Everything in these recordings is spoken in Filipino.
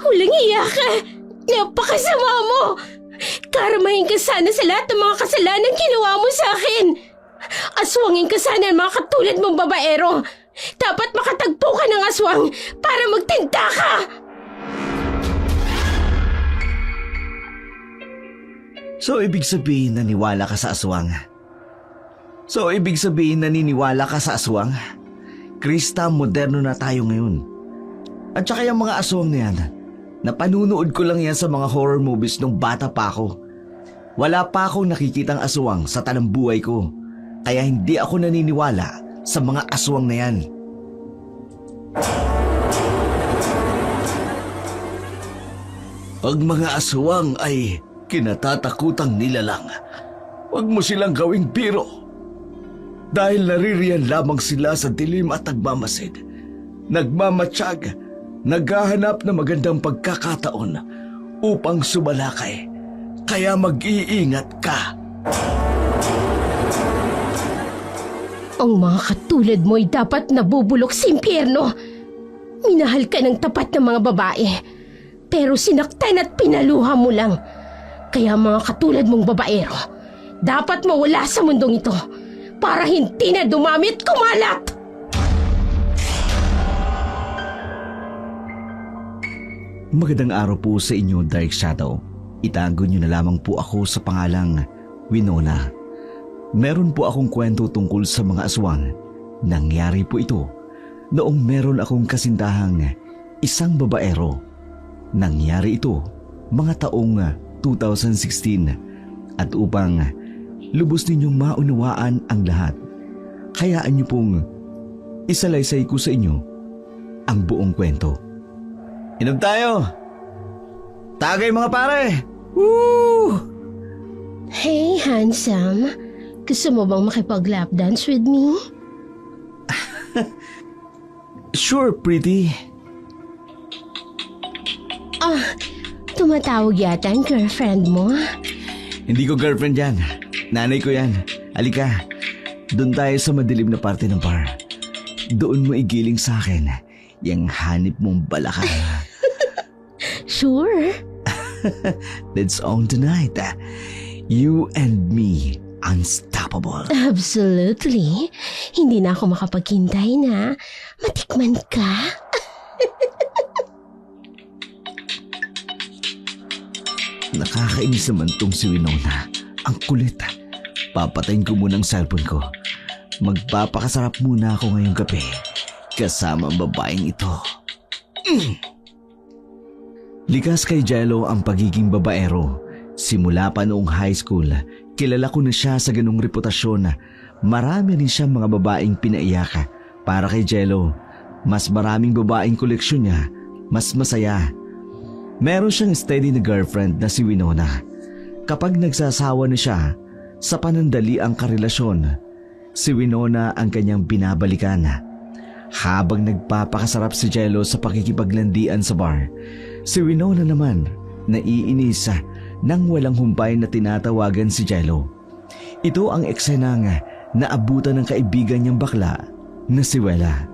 Huling iya ka! Napakasama mo! Karamahin ka sana sa lahat ng mga kasalanan ginawa mo sa akin! Aswangin ka sana ang mga katulad mong babaero! Dapat makatagpo ka ng aswang para magtinda ka! So, ibig sabihin naniwala ka sa aswang? Krista, moderno na tayo ngayon. At saka yung mga aswang na yan, napanunood ko lang yan sa mga horror movies nung bata pa ako. Wala pa akong nakikitang aswang sa tanang buhay ko, kaya hindi ako naniniwala sa mga aswang na yan. Ang mga aswang ay kinatatakutang nilalang. Huwag mo silang gawing biro. Dahil naririyan lamang sila sa dilim at nagmamasid. Nagmamatsyag, naghahanap ng magandang pagkakataon upang sumalakay. Kaya mag-iingat ka. Ang mga katulad mo'y dapat nabubulok sa impyerno. Minahal ka ng tapat ng mga babae, pero sinaktan at pinaluha mo lang. Kaya mga katulad mong babaero, dapat mawala sa mundong ito para hindi na dumami at kumalat! Magandang araw po sa inyo, Dark Shadow. Itago niyo na lamang po ako sa pangalang Winona. Meron po akong kwento tungkol sa mga aswang. Nangyari po ito noong meron akong kasindahang isang babaero. Nangyari ito mga taong 2016 at upang lubos ninyong maunawaan ang lahat, hayaan niyo pong isalaysay ko sa inyo ang buong kwento. Inom tayo! Tagay mga pare! Woo! Hey, handsome. Gusto mo bang makipag-lap dance with me? Sure, pretty. Tumatawag yata ang girlfriend mo. Hindi ko girlfriend yan. Nanay ko yan. Halika, doon tayo sa madilim na parte ng bar. Doon mo igiling sa akin yung hanip mong balakang. Sure. Let's on tonight. You and me, unstoppable. Absolutely. Hindi na ako makapaghintay na matikman ka. Nakakainis naman tong si Winona. Ang kulit. Papatayin ko muna ang cellphone ko. Magpapakasarap muna ako ngayong gabi kasama ang babaeng ito. Likas kay Jello ang pagiging babaero. Simula pa noong high school, kilala ko na siya sa ganung reputasyon. Marami rin siyang mga babaeng pinaiyak. Para kay Jello, mas maraming babaeng koleksyon niya, mas masaya. Meron siyang steady na girlfriend na si Winona. Kapag nagsasawa na siya, sa panandali ang karelasyon, si Winona ang kanyang binabalikan. Habang nagpapakasarap si Jello sa pakikipaglandian sa bar, si Winona naman naiinis nang walang humpay na tinatawagan si Jello. Ito ang eksenang naabutan ng kaibigan niyang bakla na si Wella.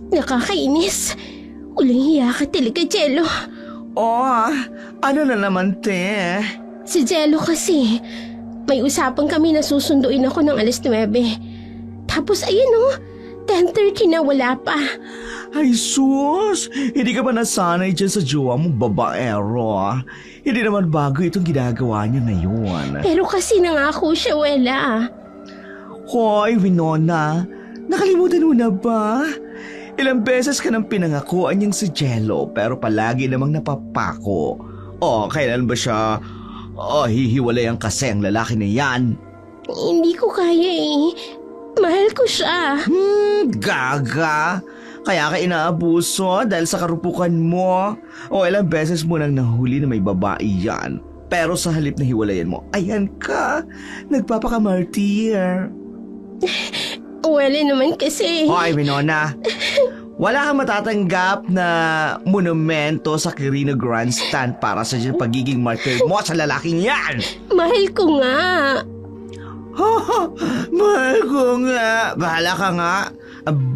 Nakakainis. Uling hiya ka talaga, Jello. Oh, ano na naman te? Si Jello kasi, may usapan kami na susunduin ako ng 9:00. Tapos ayun 10:30 na wala pa. Ay sus, hindi ka ba nasanay dyan sa jowa mong babaero? Hindi naman bago itong ginagawa niya ngayon. Pero kasi nangako siya, Wella. Hoy, Winona, nakalimutan mo na ba? Ilang beses ka nang pinangakuan niyang si Jello pero palagi namang napapako. Kailan ba siya hihiwalayan kasi ang lalaki na yan? Hindi ko kaya Mahal ko siya. Gaga! Kaya ka inaabuso dahil sa karupukan mo. Ilang beses mo nang nahuli na may babae yan. Pero sa halip na hiwalayan mo, ayan ka, nagpapakamartir. Wala naman kasi. Hoy, Winona. Wala kang matatanggap na monumento sa Quirino Grandstand para sa pagiging martyr mo sa lalaking yan. Mahal ko nga. Mahal ko nga. Bahala ka nga.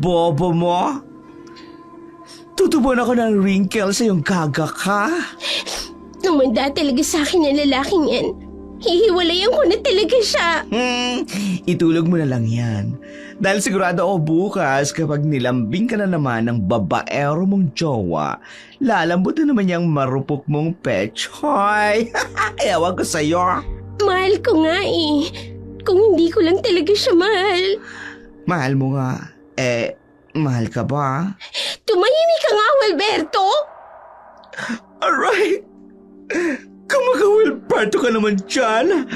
Bobo mo. Tutubuan ako ng wrinkles sa iyong gaga ka. Nung manda talaga sa akin ang lalaking yan, hihiwalayan ko na talaga siya. Itulog mo na lang yan. Dahil sigurado ako bukas kapag nilambing ka na naman ng babaero mong jowa, lalambot na naman yung marupok mong pechoy. Ewan ko sa'yo. Mahal ko nga eh. Kung hindi ko lang talaga siya mahal. Mahal mo nga. Mahal ka ba? Tumahimik ka nga, Alberto! Alright. Kumagawilparto ka naman dyan.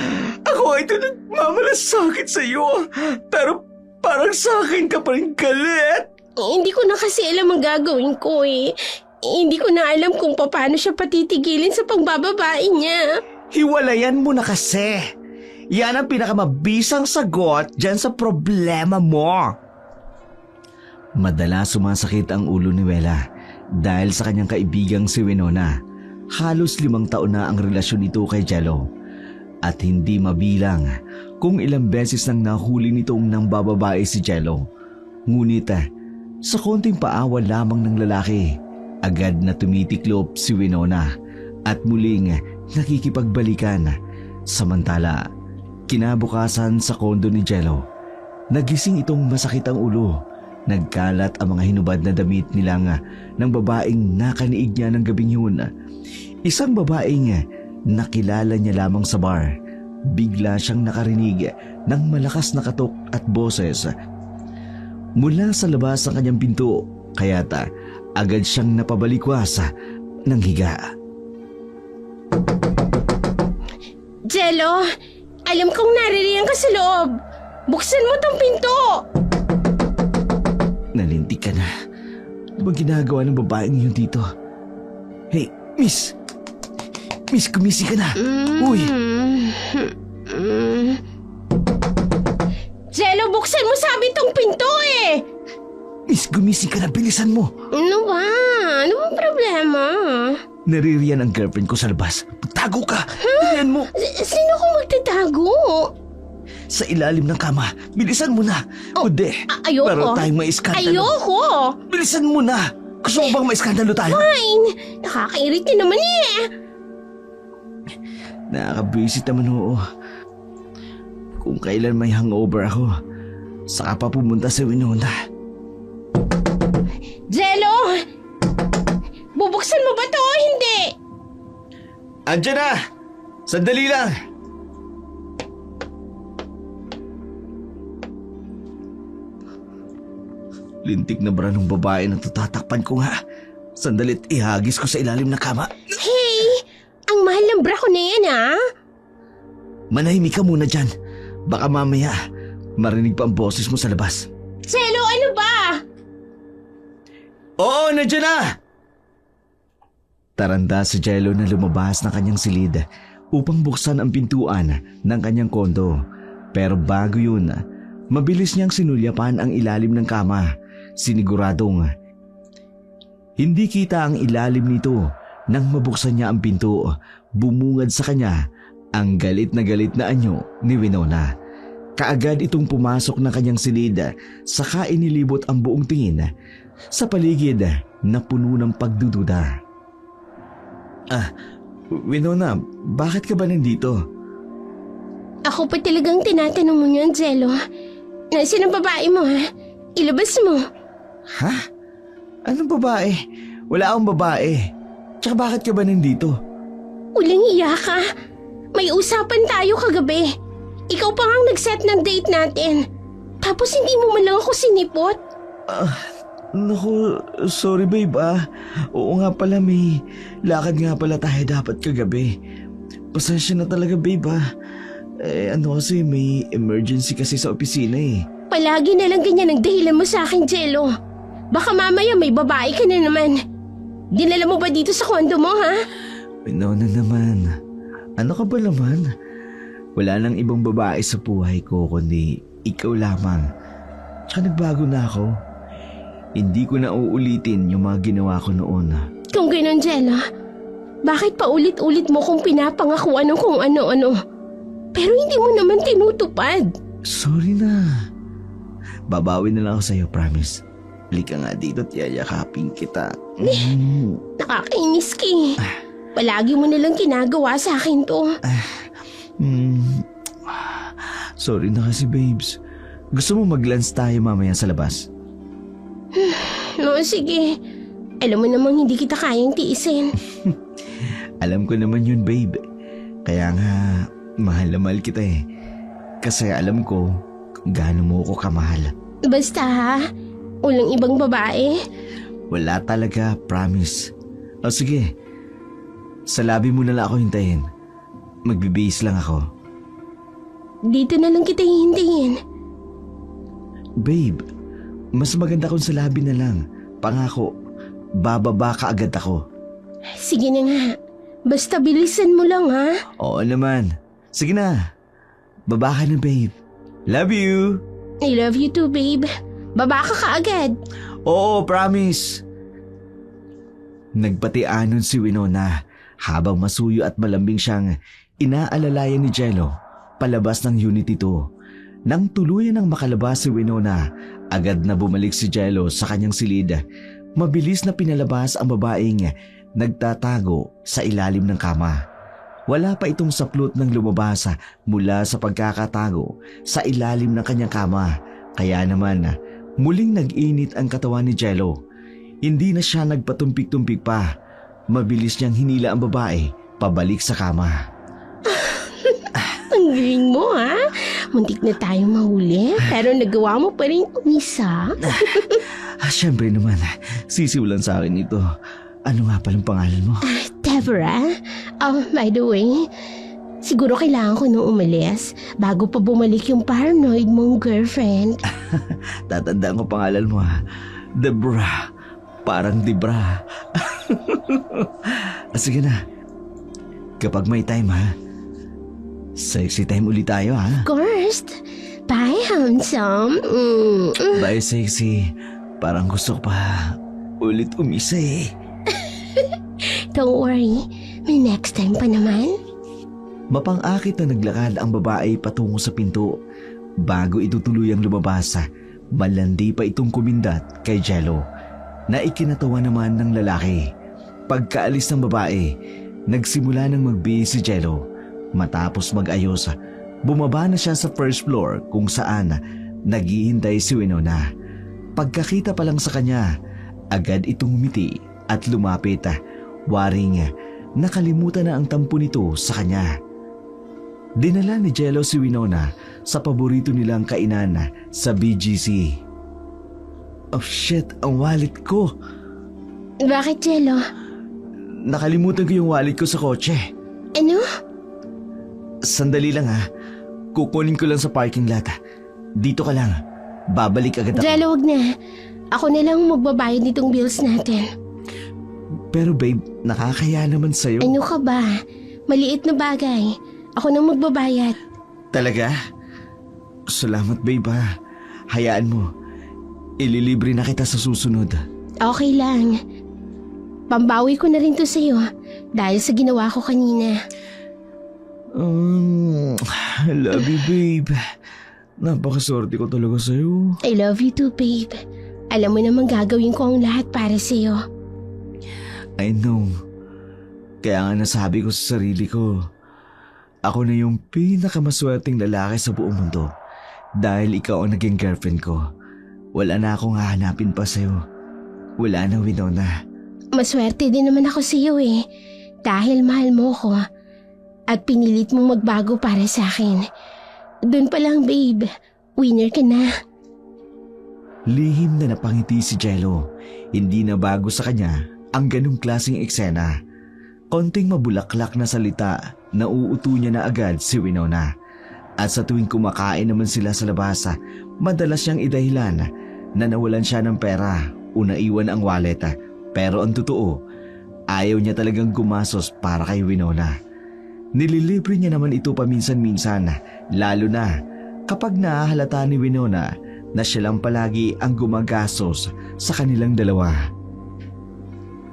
Ako ay ito nagmamalasakit sa'yo. Pero parang sa akin ka pa rin galit. Hindi ko na kasi alam ang gagawin ko eh. Hindi ko na alam kung paano siya patitigilin sa pangbababae niya. Hiwalayan mo na kasi. Yan ang pinakamabisang sagot dyan sa problema mo. Madalas sumasakit ang ulo ni Wela dahil sa kanyang kaibigang si Winona. Halos 5 taon na ang relasyon nito kay Jello. At hindi mabilang kung ilang beses nang nahuli nitong nang bababae si Jello. Ngunit sa konting paawa lamang ng lalaki, agad na tumitiklop si Winona at muling nakikipagbalikan. Samantala, kinabukasan sa kondo ni Jello, nagising itong masakit ang ulo. Nagkalat ang mga hinubad na damit nilang ng babaeng nakaniig niya ng gabing yun. Isang babaeng nakilala niya lamang sa bar. Bigla siyang nakarinig ng malakas na katok at boses mula sa labas ng kanyang pinto, kaya't agad siyang napabalikwas ng higa. Jello, alam kong naririyan ka sa loob. Buksan mo tong pinto! Nalintik ka na. Ano bang ginagawa ng babaeng yun dito? Hey, miss! Miss, gumising ka na! Uy! Jello, buksan mo sabi tong pinto eh! Miss, gumising ka na! Bilisan mo! Ano ba? Ano bang problema? Naririyan ang girlfriend ko sa labas. Magtago ka! Bilisan mo! Sino kong magtatago? Sa ilalim ng kama. Bilisan mo na! Kundi, Ayoko. para tayong maiskandalo. Ayoko! Bilisan mo na! Gusto mo bang maiskandalo tayo? Fine! Nakakairit ka naman eh! Nakakabwisit naman oo. Kung kailan may hangover ako, saka pa pumunta sa Winona. Jello! Bubuksan mo ba to o hindi? Andiyan na! Sandali lang! Lintik na bra ng babae na tatatakpan ko nga. Sandalit ihagis ko sa ilalim ng kama. Hey! Ang mahal ng bra ko na yan ah! Manahimik ka muna dyan. Baka mamaya marinig pa ang boses mo sa labas. Jello, ano ba? Oo, nandiyan na! Taranta si Jello na lumabas ng kanyang silid upang buksan ang pintuan ng kanyang kondo. Pero bago yun, mabilis niyang sinulyapan ang ilalim ng kama. Siniguradong hindi kita ang ilalim nito. Nang mabuksan niya ang pinto, bumungad sa kanya ang galit na anyo ni Winona. Kaagad itong pumasok ng kanyang silid, saka inilibot ang buong tingin sa paligid na puno ng pagdududa. Winona, bakit ka ba nandito? Ako pa talagang tinatanong mo niyan, Jello. Nasaan ang babae mo ha? Ilabas mo. Ha? Anong babae? Wala akong babae. Tsaka bakit ka ba nandito? Uling iya ka. May usapan tayo kagabi. Ikaw pa nga nag-set ng date natin. Tapos hindi mo man lang ako sinipot. Naku, sorry babe Oo nga pala, may lakad nga pala tayo dapat kagabi. Pasensya na talaga babe kasi may emergency kasi sa opisina eh. Palagi na lang ganyan ang dahilan mo sa akin, Jello. Baka mamaya may babae ka na naman. Dinala mo ba dito sa kondo mo, ha? Winona naman. Ano ka ba naman? Wala nang ibang babae sa buhay ko kundi ikaw lamang. Tsaka nagbago na ako. Hindi ko na uulitin yung mga ginawa ko noon. Kung gano'n, Jello, bakit pa ulit-ulit mo kung pinapangakuan ng kung ano-ano? Pero hindi mo naman tinutupad. Sorry na. Babawi na lang ako sa'yo, promise. Halika nga dito at yayakapin kita. Nakakainis ki. Palagi mo nalang ginagawa sa akin to. Sorry na kasi, babes. Gusto mo mag-lunch tayo mamaya sa labas? No, sige. Alam mo namang hindi kita kayang tiisin. Alam ko naman yun, babe. Kaya nga, mahal na mahal kita eh. Kasi alam ko kung gaano mo ko kamahal. Basta ha, walang ibang babae. Wala talaga, promise. O sige, sa labi mo na lang ako hintayin. Magbibihis lang ako. Dito na lang kita hihintayin. Babe, mas maganda kung sa labi na lang. Pangako, bababa ka agad ako. Sige na nga. Basta bilisan mo lang ha. Oo naman. Sige na. Baba ka na, babe. Love you. I love you too, babe. Baba ka kaagad. Oo, promise. Nagpatianon si Winona habang masuyo at malambing siyang inaalalayan ni Jello palabas ng Unit 2. Nang tuluyan ng makalabas si Winona, agad na bumalik si Jello sa kanyang silid. Mabilis na pinalabas ang babaeng nagtatago sa ilalim ng kama. Wala pa itong saplot ng lumabas mula sa pagkakatago sa ilalim ng kanyang kama. Kaya naman, muling nag-init ang katawan ni Jello. Hindi na siya nagpatumpik-tumpik pa. Mabilis niyang hinila ang babae pabalik sa kama. Ang galing mo ha. Muntik na tayong mahuli, pero nagawa mo pa rin umisa. Siyempre naman, sisimulan sa akin ito. Ano nga palang pangalan mo? Deborah? Oh, by the way, siguro kailangan ko nung umalis bago pa bumalik yung paranoid mong girlfriend. Tatandaan ko pangalan mo ha. Debra. Parang Debra. Sige na. Kapag may time ha. Sexy time ulit tayo ha. Of course. Bye, handsome. Bye, sexy. Parang gusto ko pa ulit umisa eh. Don't worry, may next time pa naman. Mapang-akit na naglakad ang babae patungo sa pinto. Bago ito tuluyang lumabas, malandi pa itong kumindat kay Jello na ikinatawa naman ng lalaki. Pagkaalis ng babae, nagsimula ng magbihis si Jello. Matapos mag-ayos, bumaba na siya sa first floor kung saan naghihintay si Winona. Pagkakita pa lang sa kanya, agad itong umiti at lumapit. Waring nakalimutan na ang tampo nito sa kanya. Dinala ni Jello si Winona sa paborito nilang kainan sa BGC. Oh shit, ang wallet ko! Bakit, Jello? Nakalimutan ko yung wallet ko sa kotse. Ano? Sandali lang ha. Kukunin ko lang sa parking lot. Dito ka lang. Babalik agad ako. Jello, wag na. Ako na lang magbabayad nitong bills natin. Pero babe, nakakaya naman sa'yo. Ano ka ba? Maliit na bagay. Ako nang magbabayad. Talaga? Salamat babe ha. Hayaan mo. Ililibre na kita sa susunod. Okay lang. Pambawi ko na rin to sa'yo dahil sa ginawa ko kanina. I love you babe. Napakaswerte ko talaga sa'yo. I love you too, babe. Alam mo naman gagawin ko ang lahat para sa'yo. I know. Kaya nga nasabi ko sa sarili ko, ako na yung pinakamaswerteng lalaki sa buong mundo. Dahil ikaw ang naging girlfriend ko. Wala na akong hahanapin pa sa'yo. Wala na, Winona. Maswerte din naman ako sa'yo eh. Dahil mahal mo ko. At pinilit mong magbago para sa akin. Doon pa lang, babe. Winner ka na. Lihim na napangiti si Jello. Hindi na bago sa kanya ang ganong klaseng eksena. Konting mabulaklak na salita, nauuto niya na agad si Winona. At sa tuwing kumakain naman sila sa labas, madalas siyang idahilan na nawalan siya ng pera o naiwan ang wallet. Pero ang totoo, ayaw niya talagang gumasos para kay Winona. Nililibre niya naman ito paminsan-minsan, lalo na kapag nahahalata ni Winona na siya lang palagi ang gumagastos sa kanilang dalawa.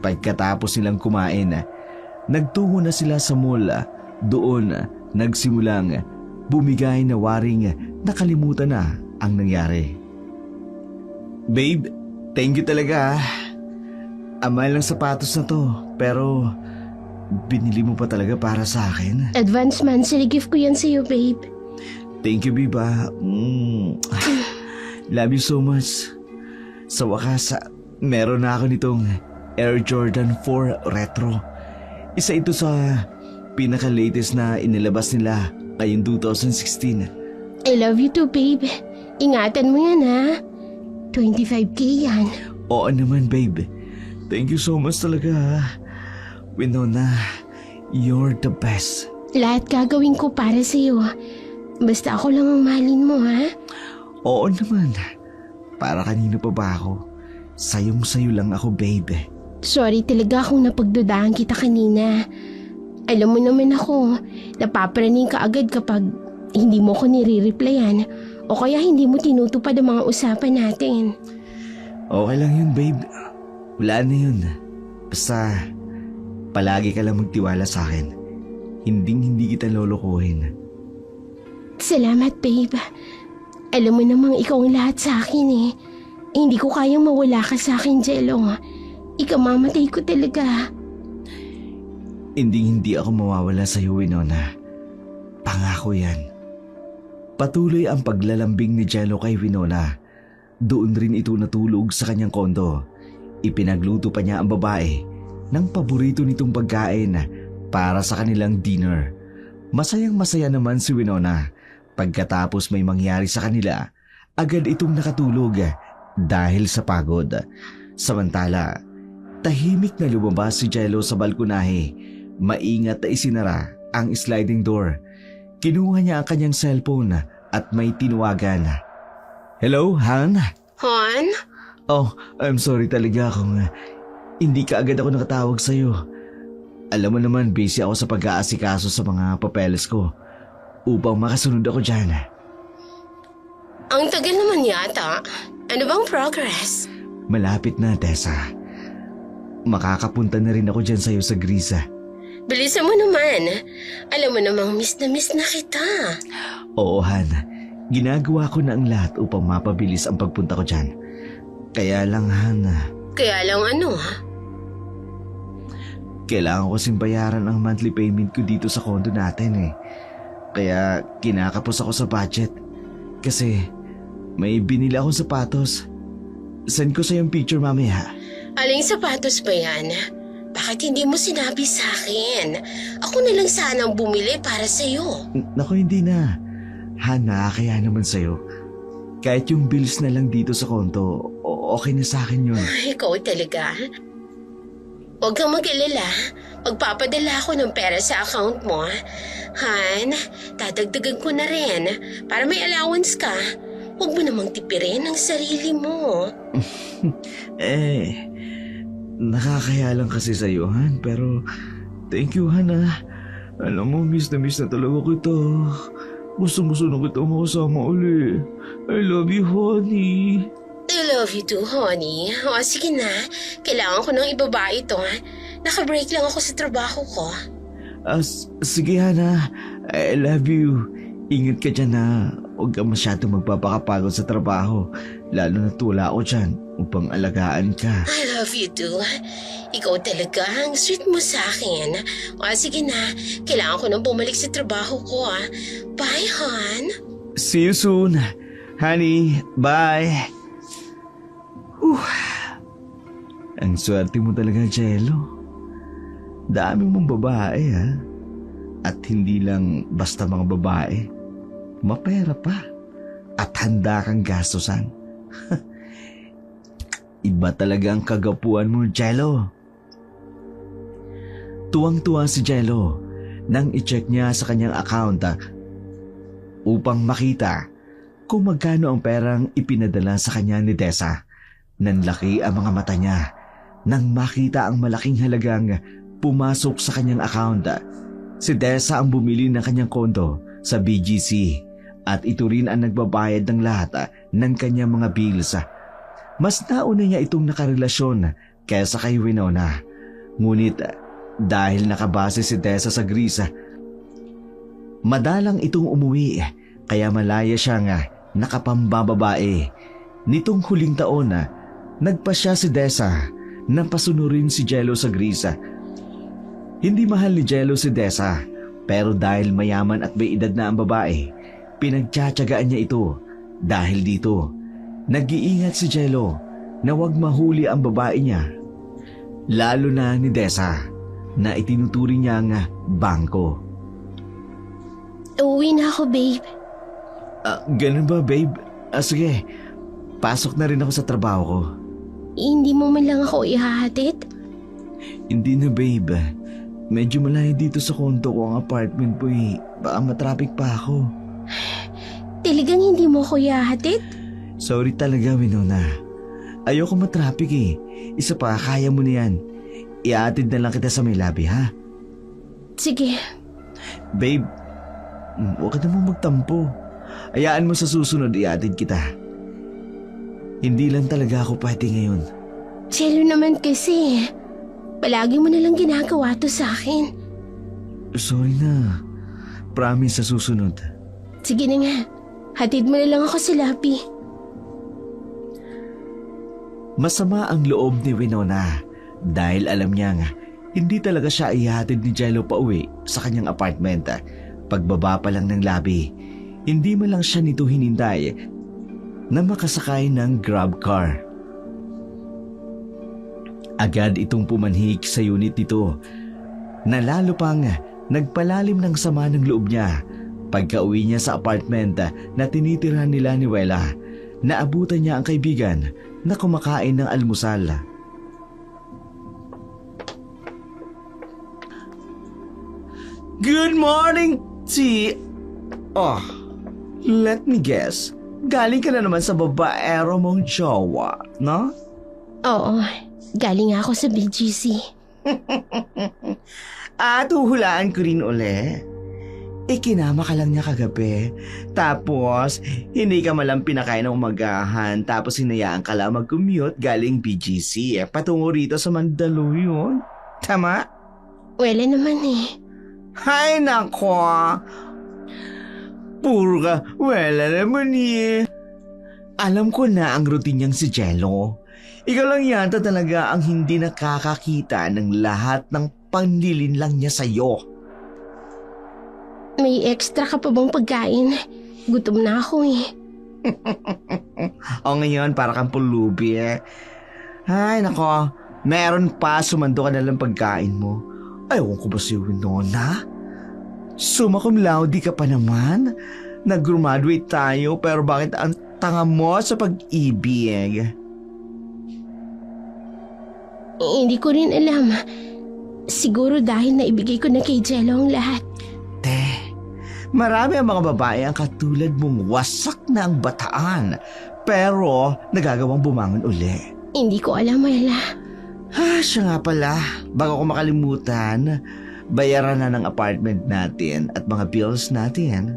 Pagkatapos nilang kumain, nagtungo na sila sa mall. Doon nagsimulang bumigay na waring nakalimutan na ang nangyari. Babe, Thank you talaga ah. Ang mahal ng sapatos na to, pero binili mo pa talaga para sa akin. Advance monthly gift ko yan sa'yo, babe. Thank you, babe ah. Love you so much. Sa wakas, meron na ako nitong Air Jordan 4 Retro. Isa ito sa pinaka-latest na inilabas nila ngayong 2016. I love you too, babe. Ingatan mo yan, ha? 25K yan. Oo naman, babe. Thank you so much talaga ha. Winona, you're the best. Lahat gagawin ko para sa'yo. Basta ako lang ang mahalin mo, ha? Oo naman. Para kanino pa ba ako? Sayong-sayo lang ako, babe. Sorry talaga kung napagdudahan kita kanina. Alam mo naman ako, napapraning ka agad kapag hindi mo ko nire-replyan o kaya hindi mo tinutupad ang mga usapan natin. Okay lang yun, babe. Wala na yun. Basta, palagi ka lang magtiwala sa akin. Hindi kita lolokohin. Salamat, babe. Alam mo namang ikaw ang lahat sa akin eh. Hindi ko kayang mawala ka sa akin, Jello. Ikamamatay ko talaga. Hindi ako mawawala sa iyo, Winona. Pangako yan. Patuloy ang paglalambing ni Jello kay Winona. Doon rin ito natulog sa kanyang kondo. Ipinagluto pa niya ang babae ng paborito nitong pagkain para sa kanilang dinner. Masayang-masaya naman si Winona. Pagkatapos may mangyari sa kanila, agad itong nakatulog dahil sa pagod. Samantala, tahimik na lumabas si Jello sa balkonahe. Maingat na isinara ang sliding door. Kinuha niya ang kanyang cellphone at may tinawagan. Hello, Han? Han? Oh, I'm sorry talaga kung hindi ka agad ako nakatawag sa'yo. Alam mo naman, busy ako sa pag-aasikaso sa mga papeles ko upang makasunod ako dyan. Ang tagal naman yata. Ano bang progress? Malapit na, Tessa. Makakapunta na rin ako dyan sa'yo sa Grisa. Bilisan mo naman. Alam mo namang miss na kita. Oo, Han. Ginagawa ko na ang lahat upang mapabilis ang pagpunta ko dyan. Kaya lang, Han. Kaya lang ano? Kailangan ko kasing bayaran ang monthly payment ko dito sa condo natin eh. Kaya kinakapos ako sa budget. Kasi may binili akong sapatos. Send ko sa yung picture mamaya. Aling sapatos ba yan? Bakit hindi mo sinabi sa akin? Ako na lang sanang bumili para sa'yo. Naku, hindi na. Hana, kaya naman sa'yo. Kahit yung bills na lang dito sa konto, okay na sa akin yun. Ikaw talaga. Huwag kang mag-alala. Magpapadala ako ng pera sa account mo. Han, dadagdagan ko na rin para may allowance ka. Huwag mo namang tipirin ang sarili mo. Nakakaya lang kasi sa'yo, Han. Pero thank you, Han ah. Alam mo, miss na talaga kita. Gusto na kita makasama uli. I love you, honey. I love you too, honey. O sige na, kailangan ko nang ibaba ito. Naka-break lang ako sa trabaho ko. Sige, Han ah. I love you. Ingat ka dyan ha. Huwag ka masyadong magpapakapagod sa trabaho. Lalo na tula ako dyan upang alagaan ka. I love you too. Ikaw talaga, ang sweet mo sa akin. O sige na, kailangan ko nang bumalik sa trabaho ko. Bye, hon. See you soon. Honey, bye. Ang swerte mo talaga, Jello. Dami mong babae ha. At hindi lang basta mga babae. Mapera pa. At handa kang gastusan. Iba talaga ang kagapuan mo, Jello. Tuwang-tuwa si Jello nang i-check niya sa kanyang account upang makita kung magkano ang perang ipinadala sa kanya ni Tessa. Nanlaki ang mga mata niya nang makita ang malaking halagang pumasok sa kanyang account. Si Tessa ang bumili ng kanyang kondo sa BGC at ito rin ang nagbabayad ng lahat ng kanyang mga bills. Mas nauna niya itong nakarelasyon kaysa kay Winona. Ngunit dahil nakabase si Tessa sa Greece, madalang itong umuwi kaya malaya siyang nakapambababae. Nitong huling taon, Nagpasya si Dessa na pasunurin si Jello sa Grisa. Hindi mahal ni Jello si Dessa, pero dahil mayaman at may edad na ang babae, pinagtsatsagaan niya ito. Dahil dito, nag-iingat si Jello na wag mahuli ang babae niya. Lalo na ni Dessa na itinuturing niya ang bangko. Uwi na ako, babe. Ganun ba, babe? Sige, pasok na rin ako sa trabaho ko. Hindi mo man lang ako ihahatid? Hindi na, babe. Medyo malayo dito sa kondo ko ang apartment po eh. Baka matraffic pa ako. Talagang hindi mo ako ihahatid? Sorry talaga, Winona. Ayoko matraffic eh. Isa pa, kaya mo na yan. Iatid na lang kita sa may labi, ha? Sige. Babe, huwag ka namang magtampo. Hayaan mo sa susunod, iatid kita. Hindi lang talaga ako pwede ngayon. Jello naman kasi. Palagi mo nalang ginagawa to sa akin. Sorry na. Promise sa susunod. Sige na nga. Hatid mo na lang ako sa labi. Masama ang loob ni Winona dahil alam niya nga hindi talaga siya ihatid ni Jello pa uwi sa kanyang apartment. Pagbaba pa lang ng labi, hindi man lang siya nito hinintay na makasakay ng grab car. Agad itong pumanhik sa unit nito na lalo pang nagpalalim ng sama ng loob niya pagka-uwi niya sa apartment na tinitirhan nila ni Wela. Naabutan niya ang kaibigan na kumakain ng almusal. Good morning, T. Oh, let me guess. Galing ka na naman sa babaero mong jowa, no? Oo, galing ako sa BGC. At uhulaan ko rin uli. Ikinama ka lang niya kagabi. Tapos, hindi ka malang pinakain ng umagahan. Tapos, hinayaan ka lang mag-commute galing BGC. Patungo rito sa Mandaluyong. Tama? Wala naman eh. Hay nako. Puro ka, wala naman eh. Alam ko na ang routine niyang si Jello. Ikaw lang yata talaga ang hindi nakakakita ng lahat ng panlilinlang niya sa'yo. May extra ka pa bang pagkain? Gutom na ako eh. O ngayon, para kang pulubi eh. Ay nako, meron pa, sumando ka na lang pagkain mo. Ayaw ko ba si Winona? Summa cum laude ka pa naman. Nag-graduate tayo pero bakit ang tanga mo sa pag-ibig? Hindi ko rin alam. Siguro dahil naibigay ko na kay Jello ang lahat. Marami ang mga babae ang katulad mong wasak na ang bataan pero nagagawang bumangon uli. Hindi ko alam, Wela. Siya nga pala, bago ko makalimutan, bayaran na ng apartment natin at mga bills natin.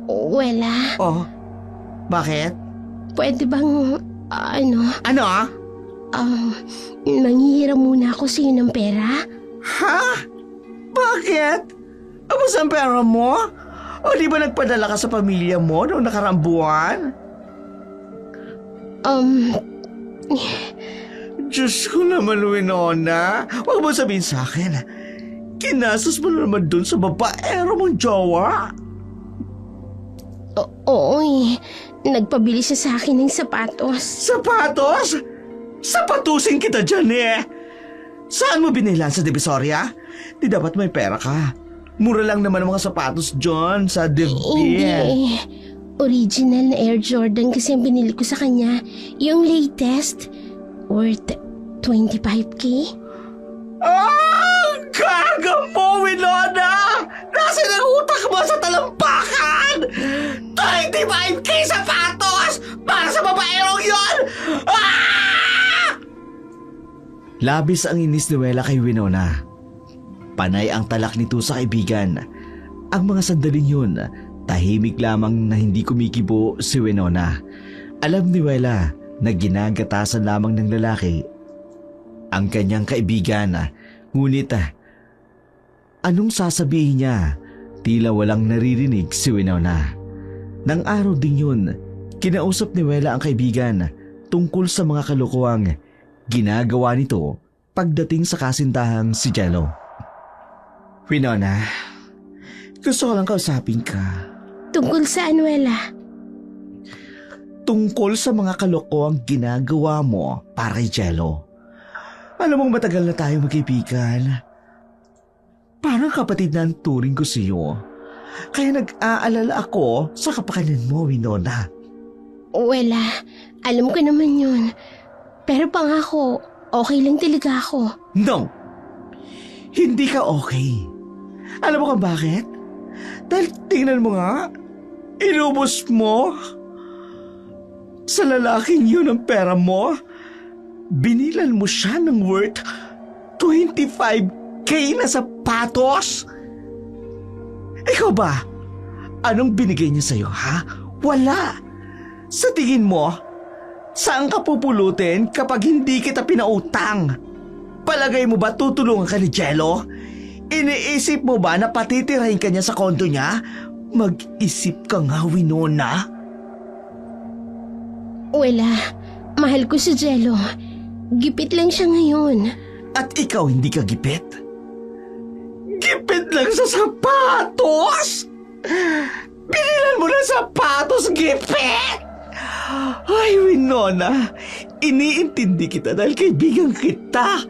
Wela. Oh, bakit? Pwede bang, Ano? manghihiram muna ako sa'yo ng pera? Ha? Bakit? Abos ang pera mo? O di ba nagpadala ka sa pamilya mo noong nakaraang buwan? Diyos ko naman, Winona. Huwag mo sabihin sa akin. Kinastos mo na naman dun sa babaero mong jowa. Oo eh. Nagpabili siya sa akin ng sapatos. Sapatos? Sapatusin kita dyan eh. Saan mo binilan sa Divisoria? Di dapat may pera ka. Mura lang naman ang mga sapatos dyan sa Hindi eh. Original na Air Jordan kasi ang binili ko sa kanya. Yung latest. Worth 25K? Gaga mo, Winona! Nasaan ang utak mo sa talampakan? 25K sapatos! Para sa babaerong yun! Labis ang inis ni Wela kay Winona. Panay ang talak nito sa kaibigan. Ang mga sandaling yun, tahimik lamang na hindi kumikibo si Winona. Alam ni Wela na ginagatasan lamang ng lalaki ang kanyang kaibigan. Ngunit anong sasabihin niya? Tila walang naririnig si Winona. Nang araw din yun, kinausap ni Wela ang kaibigan tungkol sa mga kalokohang ginagawa nito pagdating sa kasintahang si Jello. Winona, gusto ko lang kausapin ka. Tungkol sa Wela? Tungkol sa mga kalokohang ginagawa mo para kay Jello. Alam mo, matagal na tayo magkaibigan. Parang kapatid na ang turing ko sa iyo. Kaya nag-aalala ako sa kapakanan mo, Winona. Wela, alam ko naman yun. Pero pangako, okay lang talaga ako. No! Hindi ka okay. Alam mo kung bakit? Dahil tingnan mo nga, inubos mo sa lalaking yun ang pera mo. Binilan mo siya ng worth 25K na sapatos. Ikaw ba? Anong binigay niya sa'yo, ha? Wala. Sa tingin mo, saan ka pupulutin kapag hindi kita pinautang? Palagay mo ba tutulungan ka ni Jello? Iniisip mo ba na patitirahin ka niya sa kondo niya? Mag-isip ka nga, Winona. Wela, mahal ko si Jello. Gipit lang siya ngayon. At ikaw hindi ka gipit? Gipit lang sa sapatos! Binilan mo ng sapatos, gipit! Ay, Winona, iniintindi kita dahil kaibigan kita.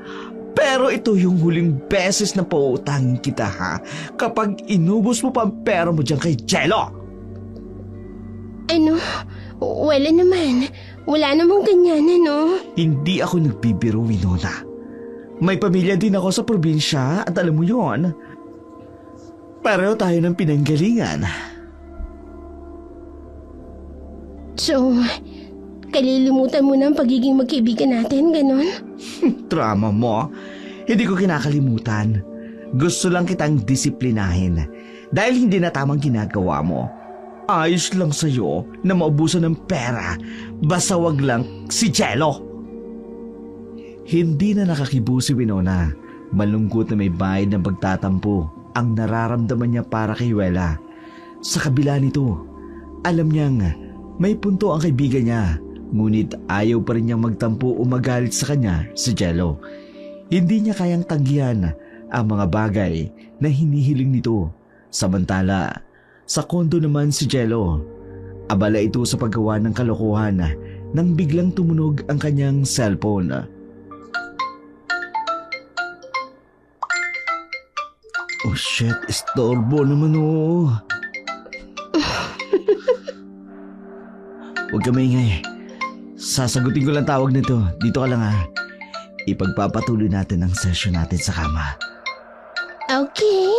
Pero ito yung huling beses na pautangin kita, ha? Kapag inubos mo pa ang pera mo dyan kay Jello. Ano? Wala naman. Wala namang ganyan, ano? Hindi ako nagbibiro, Winona. May pamilya din ako sa probinsya at alam mo yon. Pareho tayo ng pinanggalingan. So, kalilimutan mo na ang pagiging magkaibigan natin, ganon? Drama mo. Hindi ko kinakalimutan. Gusto lang kitang disiplinahin dahil hindi na tamang ginagawa mo. Ayos lang sa'yo na maubusan ng pera basta wag lang si Jello. Hindi na nakakibo si Winona. Malungkot na may bayad ng pagtatampo ang nararamdaman niya para kay Wela. Sa kabila nito, alam niyang may punto ang kaibigan niya, ngunit ayaw pa rin niyang magtampo o magalit sa kanya si Jello. Hindi niya kayang tanggihan ang mga bagay na hinihiling nito. Samantala, sa kondo naman si Jello, abala ito sa paggawa ng kalokohan nang biglang tumunog ang kanyang cellphone. Oh shit, istorbo naman oh. Huwag ka maingay. Sasagutin ko lang tawag nito. Dito ka lang ha. Ipagpapatuloy natin ang session natin sa kama. Okay.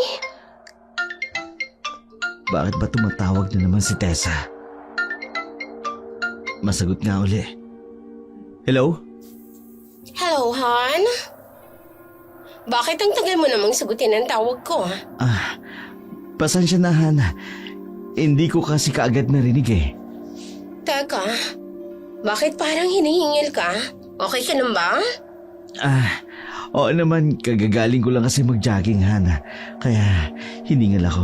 Bakit ba tumatawag na naman si Tessa? Masagot nga uli. Hello? Hello, Han? Bakit ang tagal mo namang sagutin ang tawag ko? Pasensya na, Hana. Hindi ko kasi kaagad narinig eh. Teka, bakit parang hinihingil ka? Okay ka lang ba? Oo naman, kagagaling ko lang kasi mag-jogging, Hana. Kaya hiningal ako.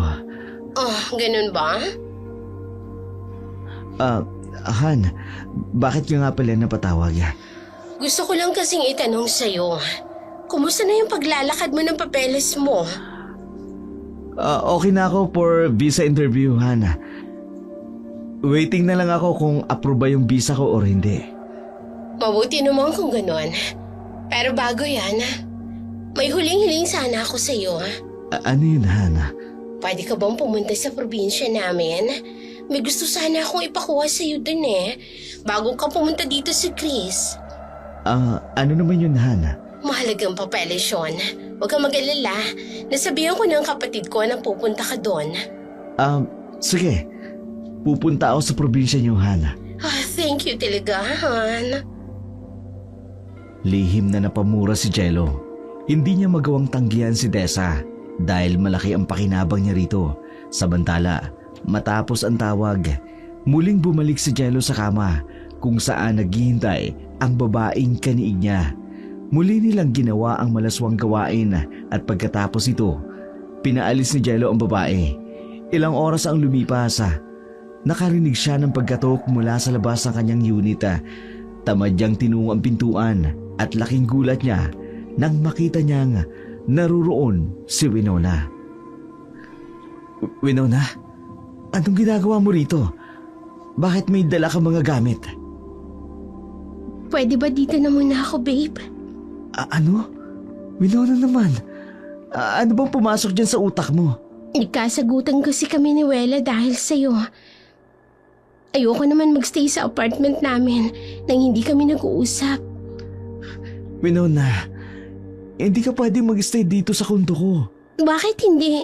Oh, ganun ba? Han, bakit ka nga pala napatawag? Gusto ko lang kasing itanong sa'yo. Kumusta na yung paglalakad mo ng papeles mo? Okay na ako for visa interview, Hana. Waiting na lang ako kung approve ba yung visa ko or hindi. Mabuti naman kung ganun. Pero bago yan, may huling-hiling sana ako sa'yo. Ano yun, Hana? Pwede ka bang pumunta sa probinsya namin? May gusto sana akong ipakuha sa'yo dun eh. Bago ka pumunta dito si Chris. Ano naman yun, Hana? Mahalagang papeles yun. Huwag kang mag-alala. Nasabihan ko ng kapatid ko na pupunta ka doon. Sige. Pupunta ako sa probinsya niyo, Hana. Thank you talaga, Han. Lihim na napamura si Jello. Hindi niya magawang tanggihan si Tessa dahil malaki ang pakinabang niya rito. Samantala, matapos ang tawag, muling bumalik si Jello sa kama kung saan naghihintay ang babaeng kaniig niya. Muli nilang ginawa ang malaswang gawain at pagkatapos ito, pinaalis ni Jello ang babae. Ilang oras ang lumipas. Nakarinig siya ng pagkatok mula sa labas ng kanyang unit. Tamad niyang tinungo ang pintuan at laking gulat niya nang makita niyang naruroon si Winona. Winona, anong ginagawa mo rito? Bakit may dala ka mga gamit? Pwede ba dito na muna ako, babe? Ano? Winona naman. Ano bang pumasok dyan sa utak mo? Nagkasagutan kasi kami ni Wela dahil sa'yo. Ayoko naman magstay sa apartment namin nang hindi kami nag-uusap. Winona, hindi ka pwedeng mag-stay dito sa kondo ko. Bakit hindi?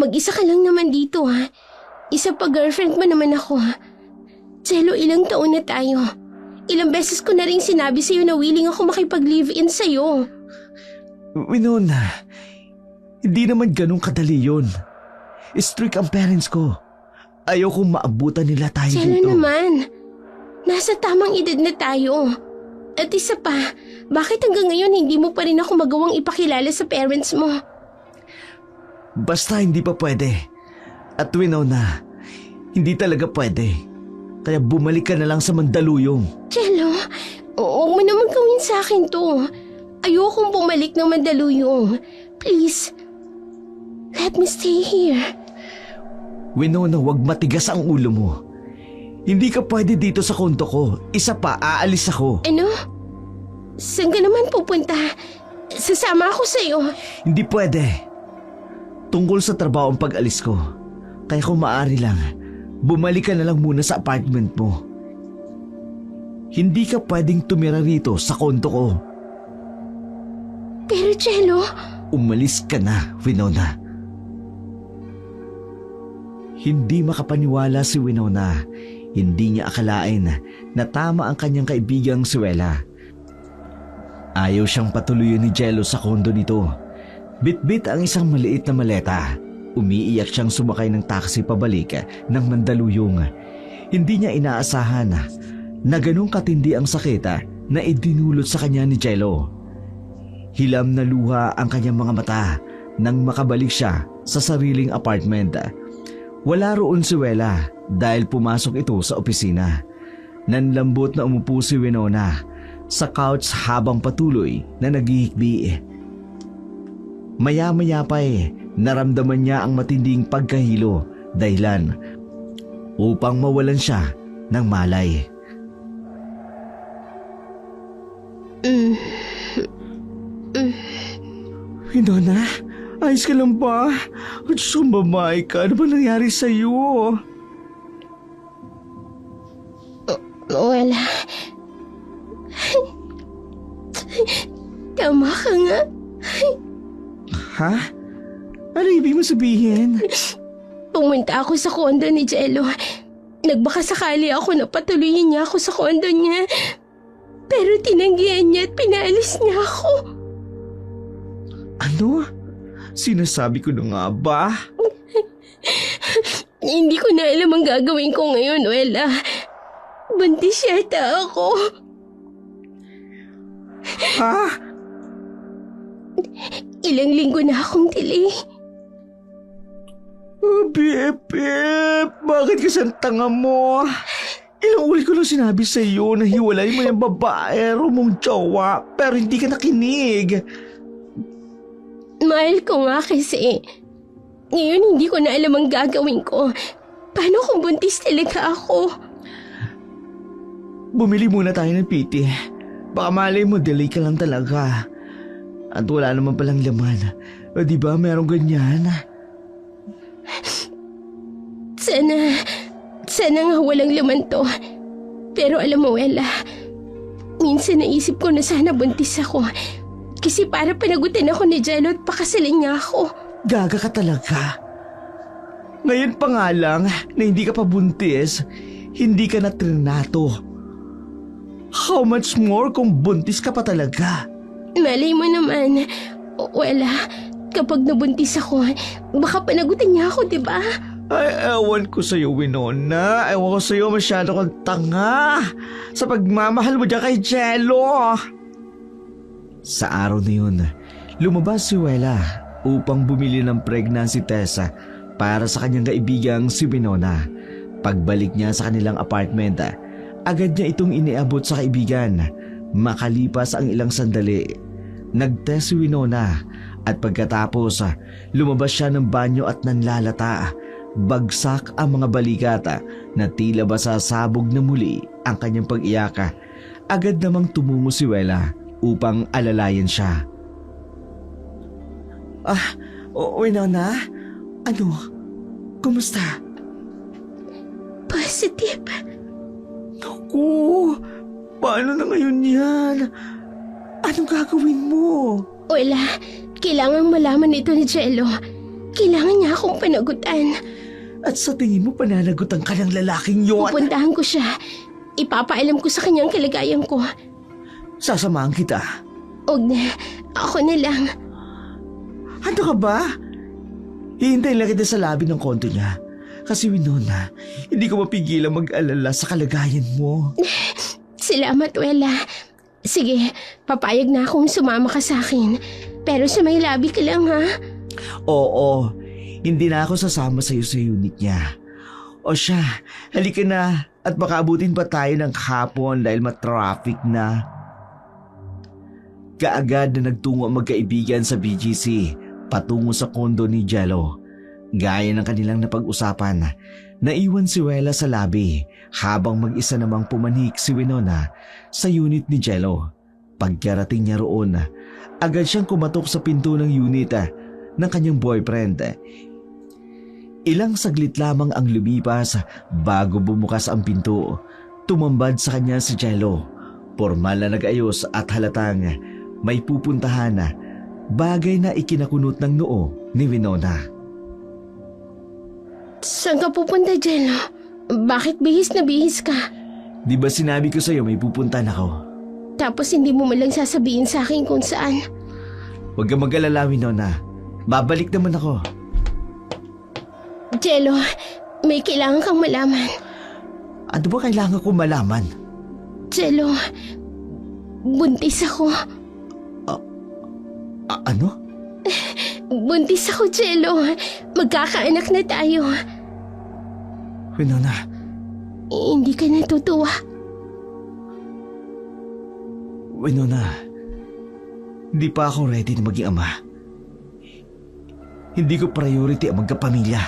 Mag-isa ka lang naman dito, ha? Isa pa girlfriend mo naman ako, ha? Jello, ilang taon na tayo. Ilang beses ko na rin sinabi sa'yo na willing ako makipag-live-in sa'yo. Winona, hindi naman ganun kadali yun. Strict ang parents ko. Ayokong maabutan nila tayo Jello dito. naman, nasa tamang edad na tayo. At isa pa, bakit hanggang ngayon hindi mo pa rin ako magawang ipakilala sa parents mo? Basta hindi pa pwede. At Winona, hindi talaga pwede. Kaya bumalik ka na lang sa Mandaluyong. Jello, huwag mo naman gawin sa akin to. Ayokong bumalik ng Mandaluyong. Please, let me stay here. Winona, wag matigas ang ulo mo. Hindi ka pwede dito sa kondo ko. Isa pa, aalis ako. Ano? Saan ka naman pupunta? Sasama ako sa'yo. Hindi pwede. Tungkol sa trabaho ang pag-alis ko. Kaya kung maaari lang, bumalik ka na lang muna sa apartment mo. Hindi ka pwedeng tumira rito sa kondo ko. Pero Jello, Umalis ka na, Winona. Hindi makapaniwala si Winona. Hindi niya akalain na tama ang kanyang kaibigang si Wela. Ayaw siyang patuluyan ni Jello sa kondo nito. Bitbit ang isang maliit na maleta. Umiiyak siyang sumakay ng taxi pabalik ng Mandaluyong. Hindi niya inaasahan na ganong katindi ang sakit na idinulot sa kanya ni Jello. Hilam na luha ang kanyang mga mata nang makabalik siya sa sariling apartment. Wala roon si Wela dahil pumasok ito sa opisina. Nanlambot na umupo si Winona sa couch habang patuloy na naghihikbi. Maya-maya pa naramdaman niya ang matinding pagkahilo dahilan upang mawalan siya ng malay. Winona, ayos ka lang ba? At sumamay ka. Ano ba nangyari sa'yo? wala. Tama ka nga. Ha? Ano ibig mo sabihin? Pumunta ako sa kondo ni Jello. Nagbaka sakali ako na patuloyin niya ako sa kondo niya. Pero tinanggihan niya at pinaalis niya ako. Ano? Sinasabi ko na nga ba? Hindi ko na alam ang gagawin ko ngayon, Wela. Buntis yata ako. Ha? Ilang linggo na akong delay. Bip, bakit kasi ang tanga mo? Ilang ulit ko lang sinabi sa iyo na hiwalay mo yung babaero mong jowa pero hindi ka nakinig. Mahal ko nga kasi. Ngayon hindi ko na alam ang gagawin ko. Paano kung buntis talaga ako? Bumili muna tayo ng PT. Baka malay mo delay ka lang talaga. At wala naman palang laman. O diba merong ganyan? Sana nga walang laman to. Pero alam mo, Wela, minsan naisip ko na sana buntis ako. Kasi para panagutin ako ni Jello at pakasalan niya ako. Gaga ka talaga. Ngayon pa nga lang na hindi ka pa buntis, hindi ka na trinato. How much more kung buntis ka pa talaga? Malay mo naman. Wela, kapag nabuntis ako, baka panagutin niya ako, diba? Ay, ewan ko sa'yo, Winona. Ewan ko sa'yo, masyado kang tanga sa pagmamahal mo dyan kay Jello. Sa araw na yun, lumabas si Wela upang bumili ng pregnancy test para sa kanyang kaibigang si Winona. Pagbalik niya sa kanilang apartment, Agad niya itong iniabot sa kaibigan. Makalipas ang ilang sandali, nagtest si Winona at pagkatapos lumabas siya ng banyo at nanlalata. Bagsak ang mga balikat na tila ba sasabog na muli ang kanyang pag-iyak. Agad namang tumungo si Wela upang alalayan siya. Winona? Ano? Kumusta? Positive. Naku, paano na ngayon yan? Anong gagawin mo? Wala, kailangang malaman ito ni Jello. Kailangan niya akong panagutan. At sa tingin mo pananagutan ka ng lalaking yun? Pupuntahan ko siya. Ipapaalam ko sa kanyang kalagayan ko. Sasamahan kita. Og na, ako na lang. Ano ka ba? Hihintayin lang kita sa labi ng konto niya. Kasi Winona, hindi ko mapigilan mag-alala sa kalagayan mo. Salamat, Wela. Sige, papayag na akong sumama ka sa akin. Pero sa may labi ka lang, ha? Oo, hindi na ako sasama sa'yo sa unit niya. O siya, halika na at baka abutin pa tayo ng hapon dahil matraffic na. Kaagad na nagtungo ang magkaibigan sa BGC patungo sa kondo ni Jello. Gaya ng kanilang napag-usapan, naiwan si Wela sa labi habang mag-isa namang pumanik si Winona sa unit ni Jello. Pagkarating niya roon, agad siyang kumatok sa pinto ng unit ng kanyang boyfriend. Ilang saglit lamang ang lumipas bago bumukas ang pinto. Tumambad sa kanya si Jello. Pormal na nag-ayos at halatang may pupuntahan, bagay na ikinakunot ng noo ni Winona. Saan ka pupunta, Jello? Bakit bihis na bihis ka? Di ba sinabi ko sa'yo may pupuntahan ako? Tapos hindi mo malang sasabihin sa akin kung saan. Huwag kang mag-alala, Winona. Babalik naman ako. Jello, may kailangan kang malaman. Ano ba kailangan kong malaman? Jello, buntis ako. Ano? Buntis ako, Jello. Magkakaanak na tayo. Winona, Hindi ka natutuwa. Winona, hindi pa ako ready na maging ama. Hindi ko priority ang magkapamilya.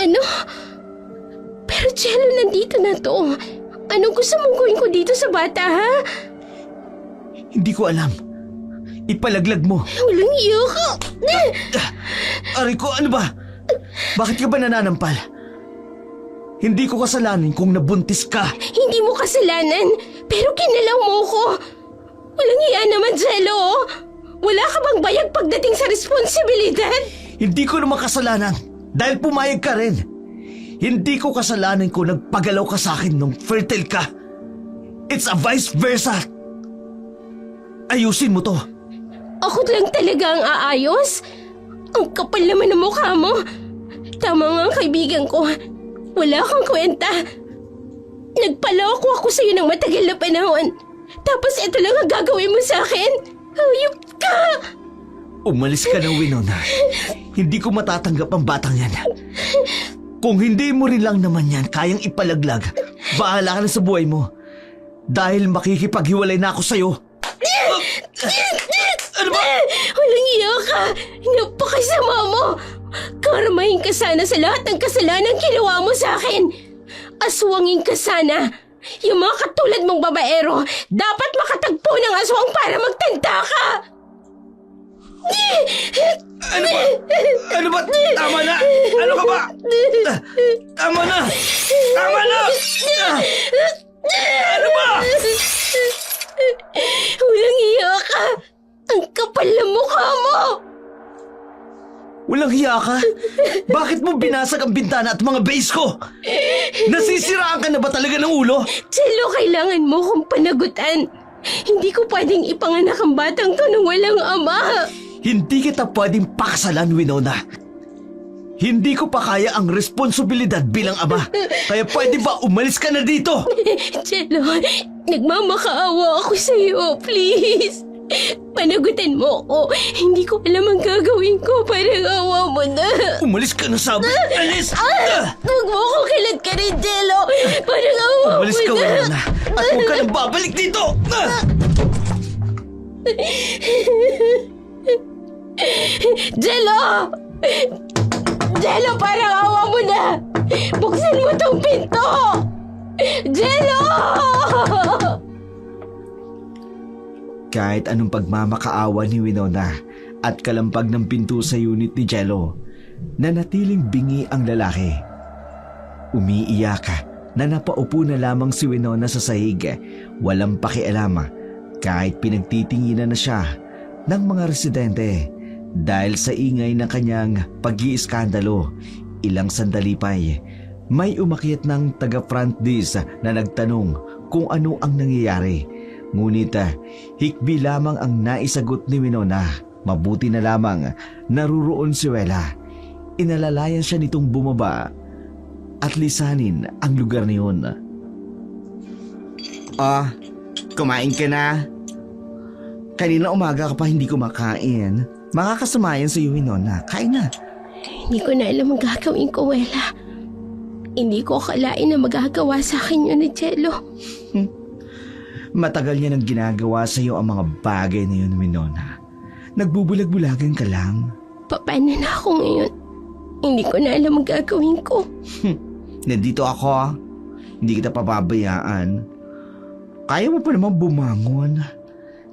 Ano? Pero Jello, nandito na to. Anong gusto mong gawin ko dito sa bata, ha? Hindi ko alam. Ipalaglag mo. Walang iyo ka. Aray ko, ano ba? Bakit ka ba nananampal? Hindi ko kasalanan kung nabuntis ka. Hindi mo kasalanan, pero kinalaw mo ko. Walang iya naman, Jello. Wala ka bang bayag pagdating sa responsibilidad? Hindi ko naman kasalanan dahil pumayag ka rin. Hindi ko kasalanan kung nagpagalaw ka sa akin nung fertile ka. It's a vice versa. Ayusin mo to. Ako lang talaga ang aayos? Ang kapal naman ng mukha mo. Tama nga ang kaibigan ko. Wala kang kwenta. Nagpaloko ako sa'yo ng matagal na panahon. Tapos ito lang ang gagawin mo sa akin? Hayop ka! Umalis ka na, Winona. Hindi ko matatanggap ang batang yan. Kung hindi mo rin lang naman yan kayang ipalaglag, bahala ka na sa buhay mo. Dahil makikipaghiwalay na ako sa'yo. Ano ba? Walang iya ka! Napakasama mo! Karmahin ka sana sa lahat ng kasalanan ginawa mo sa akin! Aswangin ka sana! Yung mga katulad mong babaero, dapat makatagpo ng aswang para magtanda ka! Ano ba? Ano ba? Tama na! Ano ka ba? Tama na! Tama na! Ano ba? Walang iya ka! Ang kapal na mukha mo! Walang hiya ka? Bakit mo binasag ang bintana at mga base ko? Nasisiraan ka na ba talaga ng ulo? Jello, kailangan mo kong panagutan. Hindi ko pwedeng ipanganak ang batang to nang walang ama. Hindi kita pwedeng pakasalan, Winona. Hindi ko pa kaya ang responsibilidad bilang ama. Kaya pwede ba umalis ka na dito? Jello, nagmamakaawa ako sa iyo, please. Panagutan mo ako. Hindi ko alam ang gagawin ko. Parang awa mo na. Umalis ka na, sabi! Alis! Huwag mo ako kilat ka rin, Jello. Parang awa Umalis mo ka, na. Winona! At huwag ka nang babalik dito! Jello! Jello, parang awa mo na. Buksan mo tong pinto. Jello! Kahit anong pagmamakaawa ni Winona at kalampag ng pinto sa unit ni Jello, nanatiling bingi ang lalaki. Umiiyak na napaupo na lamang si Winona sa sahig, walang pakialam kahit pinagtitinginan na siya ng mga residente dahil sa ingay ng kanyang pag-iiskandalo. Ilang sandali pa'y may umakyat ng taga-front desk na nagtanong kung ano ang nangyayari. Ngunit hikbi lamang ang naisagot ni Winona. Mabuti na lamang naruroon si Wela. Inalalayan siya nitong bumaba at lisanin ang lugar niyon. Kumain ka na? Kanina umaga ka pa hindi kumakain. Makakasama yan sa iyo, Winona. Kain na. Hindi ko na alam ang gagawin ko, Wela. Hindi ko akalain na magagawa sa akin yun ni Jello. Matagal niya nang ginagawa sa iyo ang mga bagay na yun, Winona. Nagbubulag-bulagan ka lang. Paano na ako ngayon? Hindi ko na alam ang gagawin ko. Nandito ako. Hindi kita pababayaan. Kaya mo pa naman bumangon.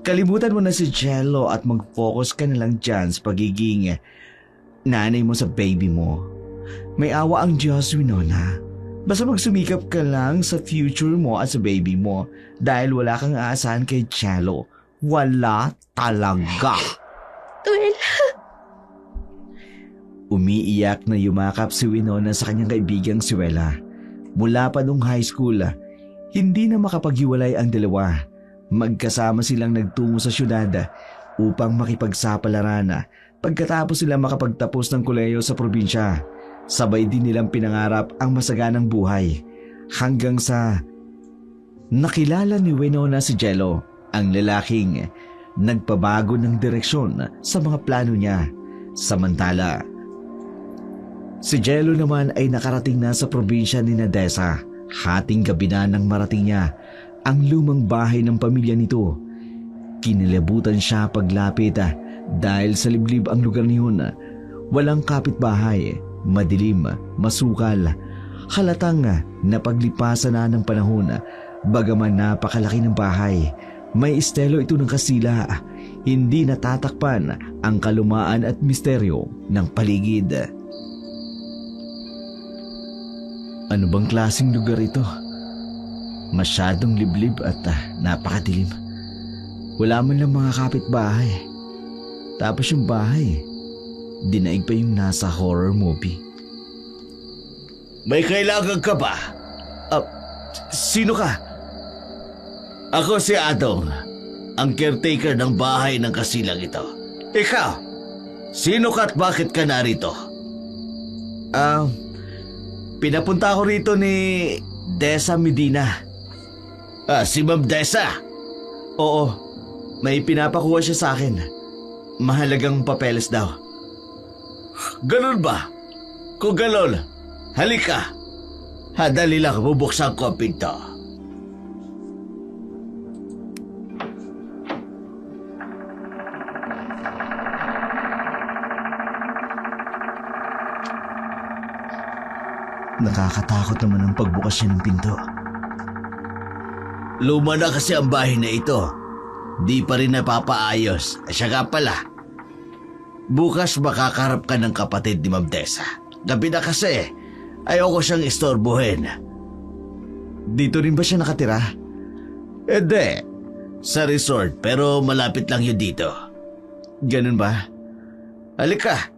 Kalimutan mo na si Jello at mag-focus ka na lang dyan sa pagiging nanay mo sa baby mo. May awa ang Diyos, Winona. Basta magsumikap ka lang sa future mo at sa baby mo dahil wala kang aasahan kay Jello. Wala talaga. Wela. Umiiyak na yumakap si Winona sa kanyang kaibigang si Wela. Mula pa nung high school, hindi na makapaghiwalay ang dalawa. Magkasama silang nagtungo sa syudad upang makipagsapalaran pagkatapos sila makapagtapos ng kolehiyo sa probinsya. Sabay din nilang pinangarap ang masaganang buhay hanggang sa nakilala ni Winona si Jello, ang lalaking nagpabago ng direksyon sa mga plano niya. Samantala, si Jello naman ay nakarating na sa probinsya ni Nadesa. Hating gabi na nang marating niya ang lumang bahay ng pamilya nito. Kinilabutan siya paglapit dahil sa liblib ang lugar niyon. Walang kapitbahay, madilim, masukal. Halatang napaglipasan na ng panahon. Bagaman napakalaki ng bahay, may estelo ito ng kasila. Hindi natatakpan ang kalumaan at misteryo ng paligid. Ano bang klaseng lugar ito? Masyadong liblib at napakadilim. Wala man lang mga kapitbahay. Tapos yung bahay, dinaig pa yung nasa horror movie. May kailangan ka ba? Sino ka? Ako si Adong, ang caretaker ng bahay ng kasilang ito. Ikaw, sino ka at bakit ka narito? Pinapunta ko rito ni Desa Medina. Si Ma'am Desa? Oo, may pinapakuha siya sa akin. Mahalagang papeles daw. Ganun ba? Kung ganun, halika. Dali lang, bubuksan ko ang pinto. Nakakatakot naman ang pagbukas niya ng pinto. Luma na kasi ang bahay na ito. Di pa rin napapaayos. Siya nga pala. Bukas makakarap ka ng kapatid ni Ma'am Desa. Gabi na kasi. Ayoko siyang istorbohin. Dito rin ba siya nakatira? Hindi. Sa resort pero malapit lang yun dito. Ganun ba? Halika.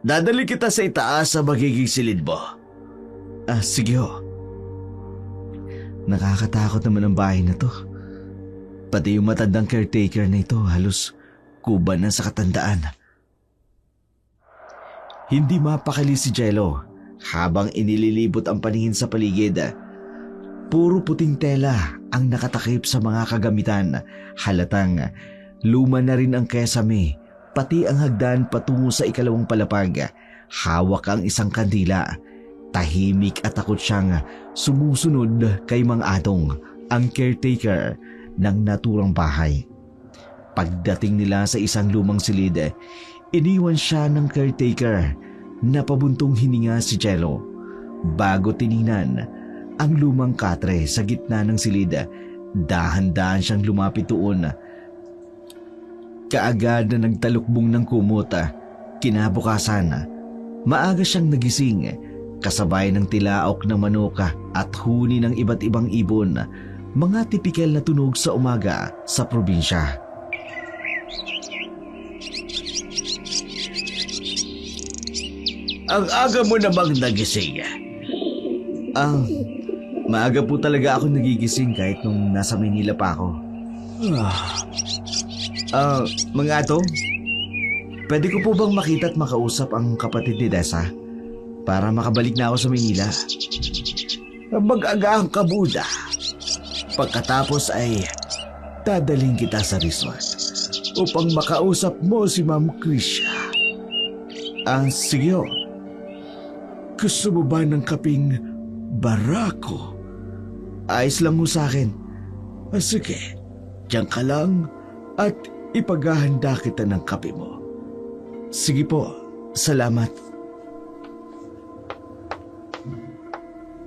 Dadali kita sa itaas sa magiging silid mo. Sige ho. Nakakatakot naman ang bahay na to. Pati yung matandang caretaker na ito halos kuba na sa katandaan. Hindi mapakali si Jello habang inililibot ang paningin sa paligid. Puro puting tela ang nakatakip sa mga kagamitan. Halatang Luma na rin ang kesame, pati ang hagdan patungo sa ikalawang palapag. Hawak ang isang kandila. Tahimik at takot siyang sumusunod kay Mang Adong, ang caretaker ng naturang bahay. Pagdating nila sa isang lumang silid, iniwan siya ng caretaker na pabuntong hininga si Jello. Bago tiningnan ang lumang katre sa gitna ng silid, dahan-dahan siyang lumapit doon. Kaagad na nagtalukbong ng kumot. Kinabukasan, maaga siyang nagising, kasabay ng tilaok ng manok at huni ng iba't ibang ibon, mga tipikal na tunog sa umaga sa probinsya. Ang aga mo namang nagising. Maaga po talaga ako nagigising kahit nung nasa Manila pa ako. Mga ato, pwede ko po bang makita at makausap ang kapatid ni Dessa para makabalik na ako sa Manila? Mag-agahan ka muna. Pagkatapos ay dadaling kita sa resort upang makausap mo si Ma'am Krisha. Sige ho. Gusto mo ba ng kaping barako? Ayos lang mo sa akin. Sige, diyan ka lang at ipaghahanda kita ng kape mo. Sige po, salamat.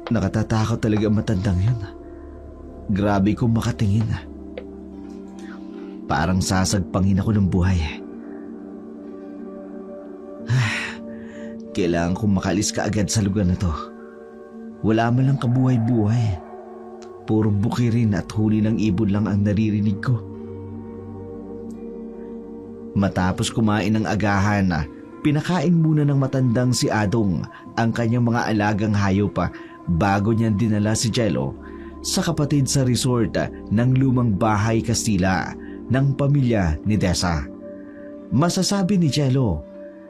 Nakatatakot talaga ang matandang yun. Grabe kong makatingin. Parang sasagpangin ako ng buhay. Kailangan kong makalis kaagad sa lugar na to. Wala man lang kabuhay-buhay. Puro bukirin at huli ng ibon lang ang naririnig ko. Matapos kumain ng agahan, pinakain muna ng matandang si Adong ang kanyang mga alagang hayop bago niya dinala si Jello sa kapatid sa resort ng lumang bahay Kastila ng pamilya ni Dessa. Masasabi ni Jello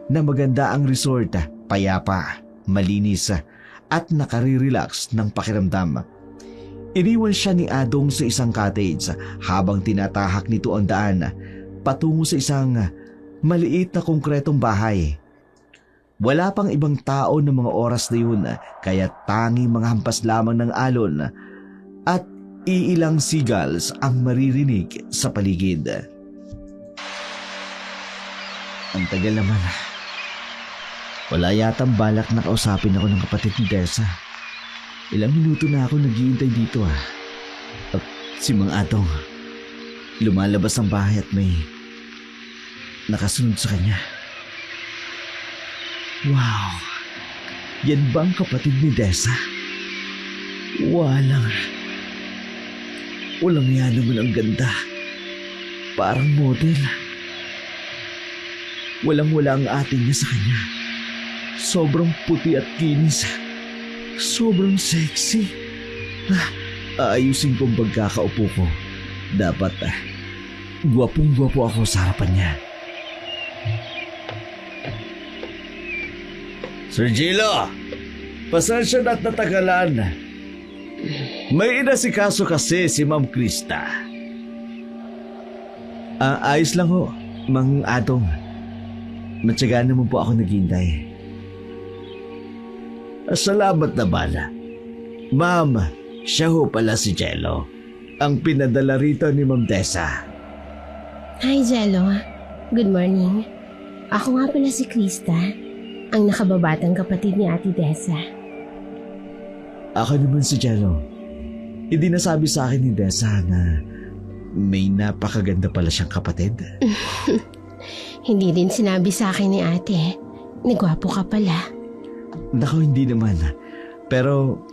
na maganda ang resort, payapa, malinis at nakare-relax ng pakiramdam. Iniwan siya ni Adong sa isang cottage habang tinatahak nito ang daan patungo sa isang maliit na konkretong bahay. Wala pang ibang tao ng mga oras na yun, kaya tanging mga hampas lamang ng alon at iilang seagulls ang maririnig sa paligid. Ang tagal naman. Wala yatang balak na kausapin ako ng kapatid ni Dessa. Ilang minuto na ako naghihintay dito At si Mang Adong, lumalabas ng bahay at may nakasunod sa kanya. Wow! Yan ba ang kapatid ni Dessa? Walang yan naman ang ganda. Parang model. Walang-wala ang ating niya sa kanya. Sobrang puti at kinis. Sobrang sexy. Aayusin ko ang pagkakaupo ko. Dapat gwapong-gwapo ako sa harapan niya. Sir Gilo, pasensya na at natagalan. May inasikaso kasi si Ma'am Krista. Ayos lang ho, Mang Adong. Matyagaan naman po ako naghihintay. Salamat naman. Ma'am, siya ho pala si Jello, ang pinadala rito ni Ma'am Dessa. Hi, Jello. Good morning. Ako nga pala si Krista, ang nakababatang kapatid ni Ate Dessa. Ako naman si Jello. Hindi nasabi sa akin ni Dessa na may napakaganda pala siyang kapatid. Hindi din sinabi sa akin ni ate. Nagwapo ka pala. Naku, hindi naman. Pero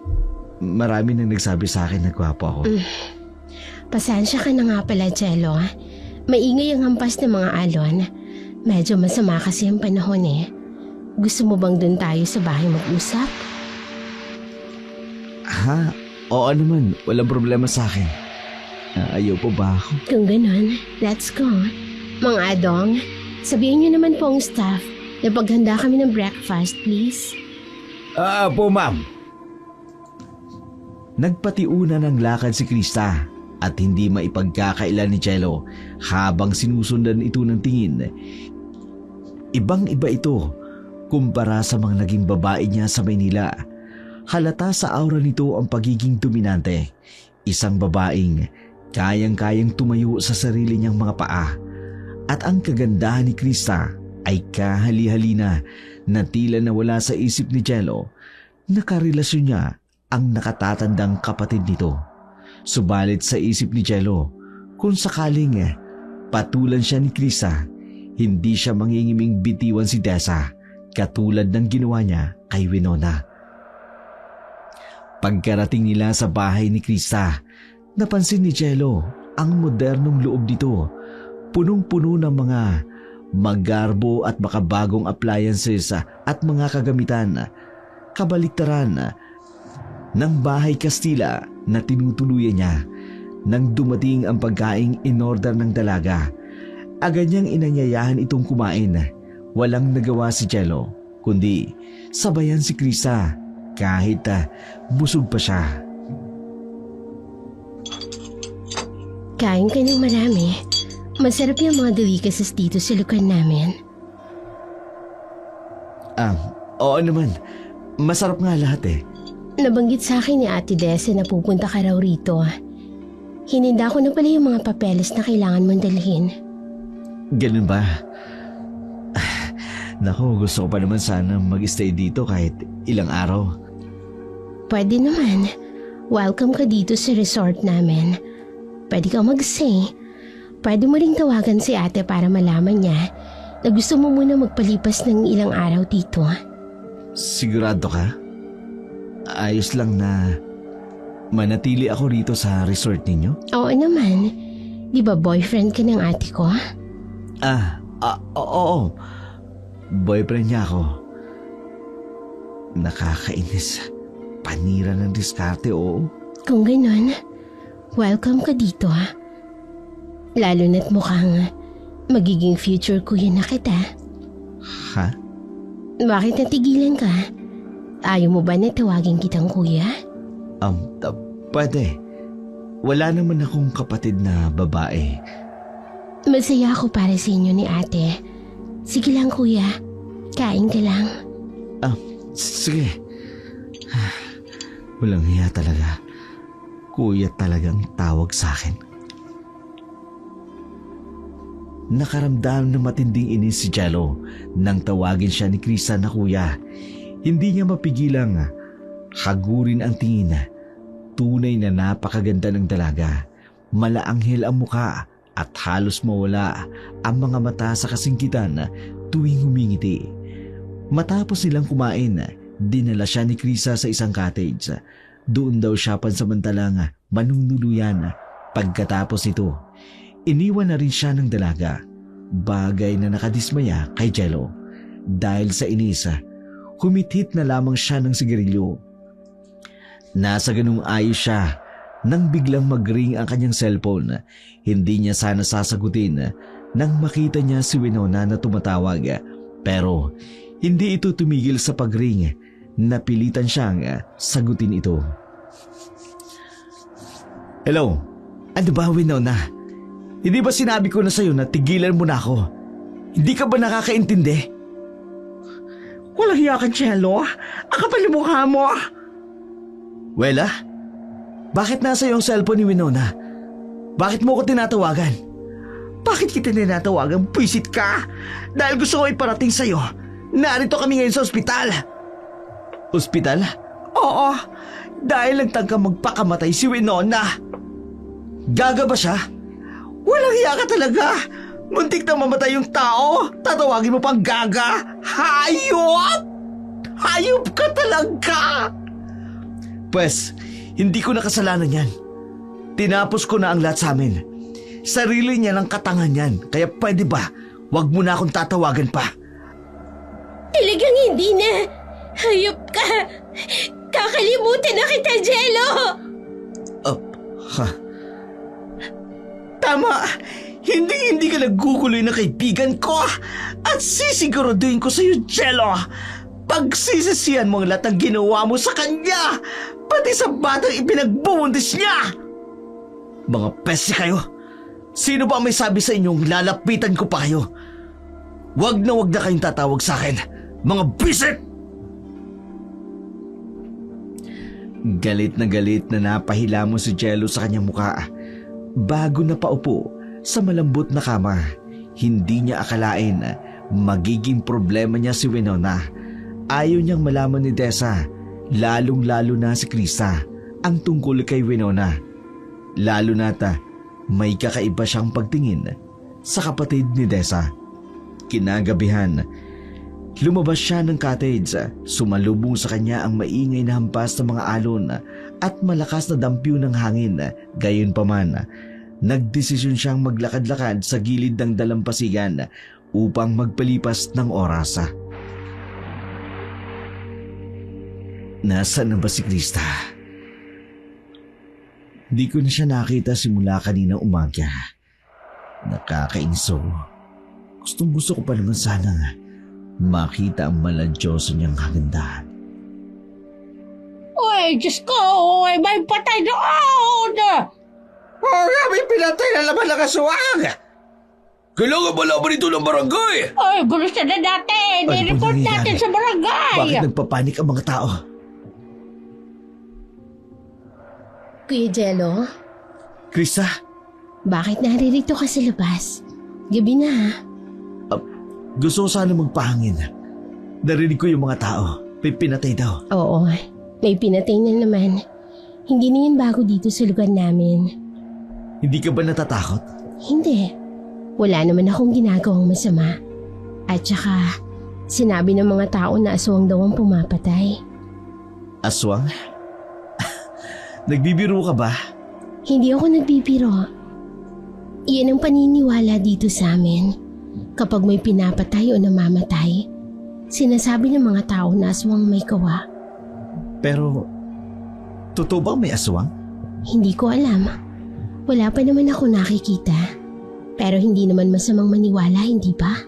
marami nang nagsabi sa akin na gwapo ako. Pasensya ka na nga pala, Jello. Maingay ang hampas ng mga alon. Medyo masama kasi ang panahon Gusto mo bang dun tayo sa bahay mag-usap? Oo naman. Walang problema sa akin. Ayaw po ba ako? Kung ganun, let's go. Mga Adong, sabihin niyo naman po ang staff na paghanda kami ng breakfast, please. Po, ma'am. Nagpatiuna ng lakad si Krista at hindi maipagkakaila ni Jello habang sinusundan ito ng tingin. Ibang-iba ito kumpara sa mga naging babae niya sa Maynila. Halata sa aura nito ang pagiging dominante. Isang babaeng kayang-kayang tumayo sa sarili niyang mga paa. At ang kagandahan ni Krista ay kahali-halina na tila nawala sa isip ni Jello na karelasyon niya ang nakatatandang kapatid nito. Subalit sa isip ni Jello, kung sakaling patulan siya ni Krista, hindi siya mangingiming bitiwan si Dessa katulad ng ginawa niya kay Winona. Pagkarating nila sa bahay ni Krista, napansin ni Jello ang modernong loob nito, punong-puno ng mga magarbo at makabagong appliances at mga kagamitan, kabaliktaran ng bahay Kastila na tinutuluyan niya. Nang dumating ang pagkaing inorder ng dalaga, agad niyang inanyayahan itong kumain. Walang nagawa si Jello kundi sabayan si Krista kahit busog pa siya. Kain ka ng marami. Masarap yung mga delicacies dito sa lugar namin. Oo naman. Masarap nga lahat eh. Nabanggit sa akin ni Ate Dessa na pupunta ka raw rito. Hininda ko na pala yung mga papeles na kailangan mong dalhin. Ganun ba? Naku, gusto ko pa naman sana mag-stay dito kahit ilang araw. Pwede naman. Welcome ka dito sa resort namin. Pwede kang mag-stay. Pwede mo ring tawagan si ate para malaman niya na gusto mo muna magpalipas ng ilang araw dito. Sigurado ka? Ayos lang na manatili ako rito sa resort ninyo? Oo naman. Di ba boyfriend ka ng ate ko? Oo. Boyfriend niya ako. Nakakainis. Panira ng diskarte, oo. Kung ganun, welcome ka dito. Lalo na't mukhang magiging future kuya na kita. Ha? Bakit natigilan ka? Ayaw mo ba na tawagin kitang kuya? Pwede. Wala naman akong kapatid na babae. Masaya ako para sa inyo ni ate. Sige lang kuya, kain ka lang. Sige. Walang hiya talaga. Kuya talagang tawag sa akin. Nakaramdam ng matinding inis si Jello nang tawagin siya ni Krista na kuya. Hindi niya mapigilang hagurin ang tingin. Tunay na napakaganda ng dalaga. Malaanghel ang muka at halos mawala ang mga mata sa kasingkitan tuwing humingiti. Matapos nilang kumain, dinala siya ni Krista sa isang cottage. Doon daw siya pansamantalang manunuluyan. Pagkatapos nito, iniwan na rin siya ng dalaga. Bagay na nakadismaya kay Jello. Dahil sa inis, humithit na lamang siya ng sigarilyo. Nasa ganung ayos siya nang biglang mag-ring ang kanyang cellphone. Hindi niya sana sasagutin nang makita niya si Winona na tumatawag. Pero hindi ito tumigil sa pag-ring. Napilitan siyang sagutin ito. Hello? Ano ba, Winona? Hindi ba sinabi ko na sa'yo na tigilan mo na ako? Hindi ka ba nakakaintindi? Walang hiya ka, Jello. Ang kapal ng mukha mo. Wela? Bakit nasa iyong cellphone ni Winona? Bakit mo ko tinatawagan? Bakit kita tinatawagan? Pwisit ka. Dahil gusto ko iparating sa'yo. Narito kami ngayon sa ospital. Ospital? Oo. Dahil nagtangka magpakamatay si Winona. Gaga ba siya? Walang hiya ka talaga. Muntik na mamatay yung tao. Tatawagin mo pang gaga. Hayop! Hayop ka talaga! Pwes, hindi ko na kasalanan yan. Tinapos ko na ang lahat sa amin. Sarili niya ng katangan yan. Kaya pwede ba, wag mo na akong tatawagan pa. Talagang hindi na. Hayop ka. Kakalimutan na kita, Jello. Tama. Hindi ka naguguloy na kaibigan ko. At sisiguraduhin ko sa'yo, Jello. Pagsisisihan mo ang lahat ng ginawa mo sa kanya. Pati sa batang ipinagbubuntis niya. Mga pesi kayo! Sino ba ang may sabi sa inyong lalapitan ko pa kayo? Wag na kayong tatawag sa akin, mga bisit! Galit na napahila mo si Jello sa kanyang muka. Bago na paupo sa malambot na kama, hindi niya akalain magiging problema niya si Winona. Ayaw niyang malaman ni Dessa, lalong-lalo na si Krista, ang tungkol kay Winona. Lalo nata may kakaiba siyang pagtingin sa kapatid ni Dessa. Kinagabihan, lumabas siya ng cottage. Sumalubong sa kanya ang maingay na hampas ng mga alon at malakas na dampyo ng hangin. Gayunpaman, nagdesisyon siyang maglakad-lakad sa gilid ng dalampasigan upang magpalipas ng oras. Nasaan na ba si Krista? Di ko na siya nakita simula kanina umaga. Nakakainso. Gustong-gusto ko pa naman sana makita ang maladyoso niyang kagandahan. Uy, Diyos ko! Uy, may patay doon! Oo nga, may pinatay na naman ng aswang! Kailangan ba laban ito ng barangay? Uy, bulusan na natin! Ano ba I-report nangyayari? natin sa barangay! Bakit nagpapanik ang mga tao? Kuya Jello, Krista, bakit naririto ka sa labas? Gabi na ha? gusto ko sana magpahangin. Narinig ko yung mga tao. May pinatay daw. Oo, may pinatay na naman. Hindi na yan bago dito sa lugar namin. Hindi ka ba natatakot? Hindi. Wala naman akong ginagawang masama. At saka, sinabi ng mga tao na aswang daw ang pumapatay. Aswang? Nagbibiro ka ba? Hindi ako nagbibiro. Iyan ang paniniwala dito sa amin. Kapag may pinapatay o namamatay, sinasabi ng mga tao na aswang may kawa. Pero, totoo bang may aswang? Hindi ko alam. Wala pa naman ako nakikita. Pero hindi naman masamang maniwala, hindi ba?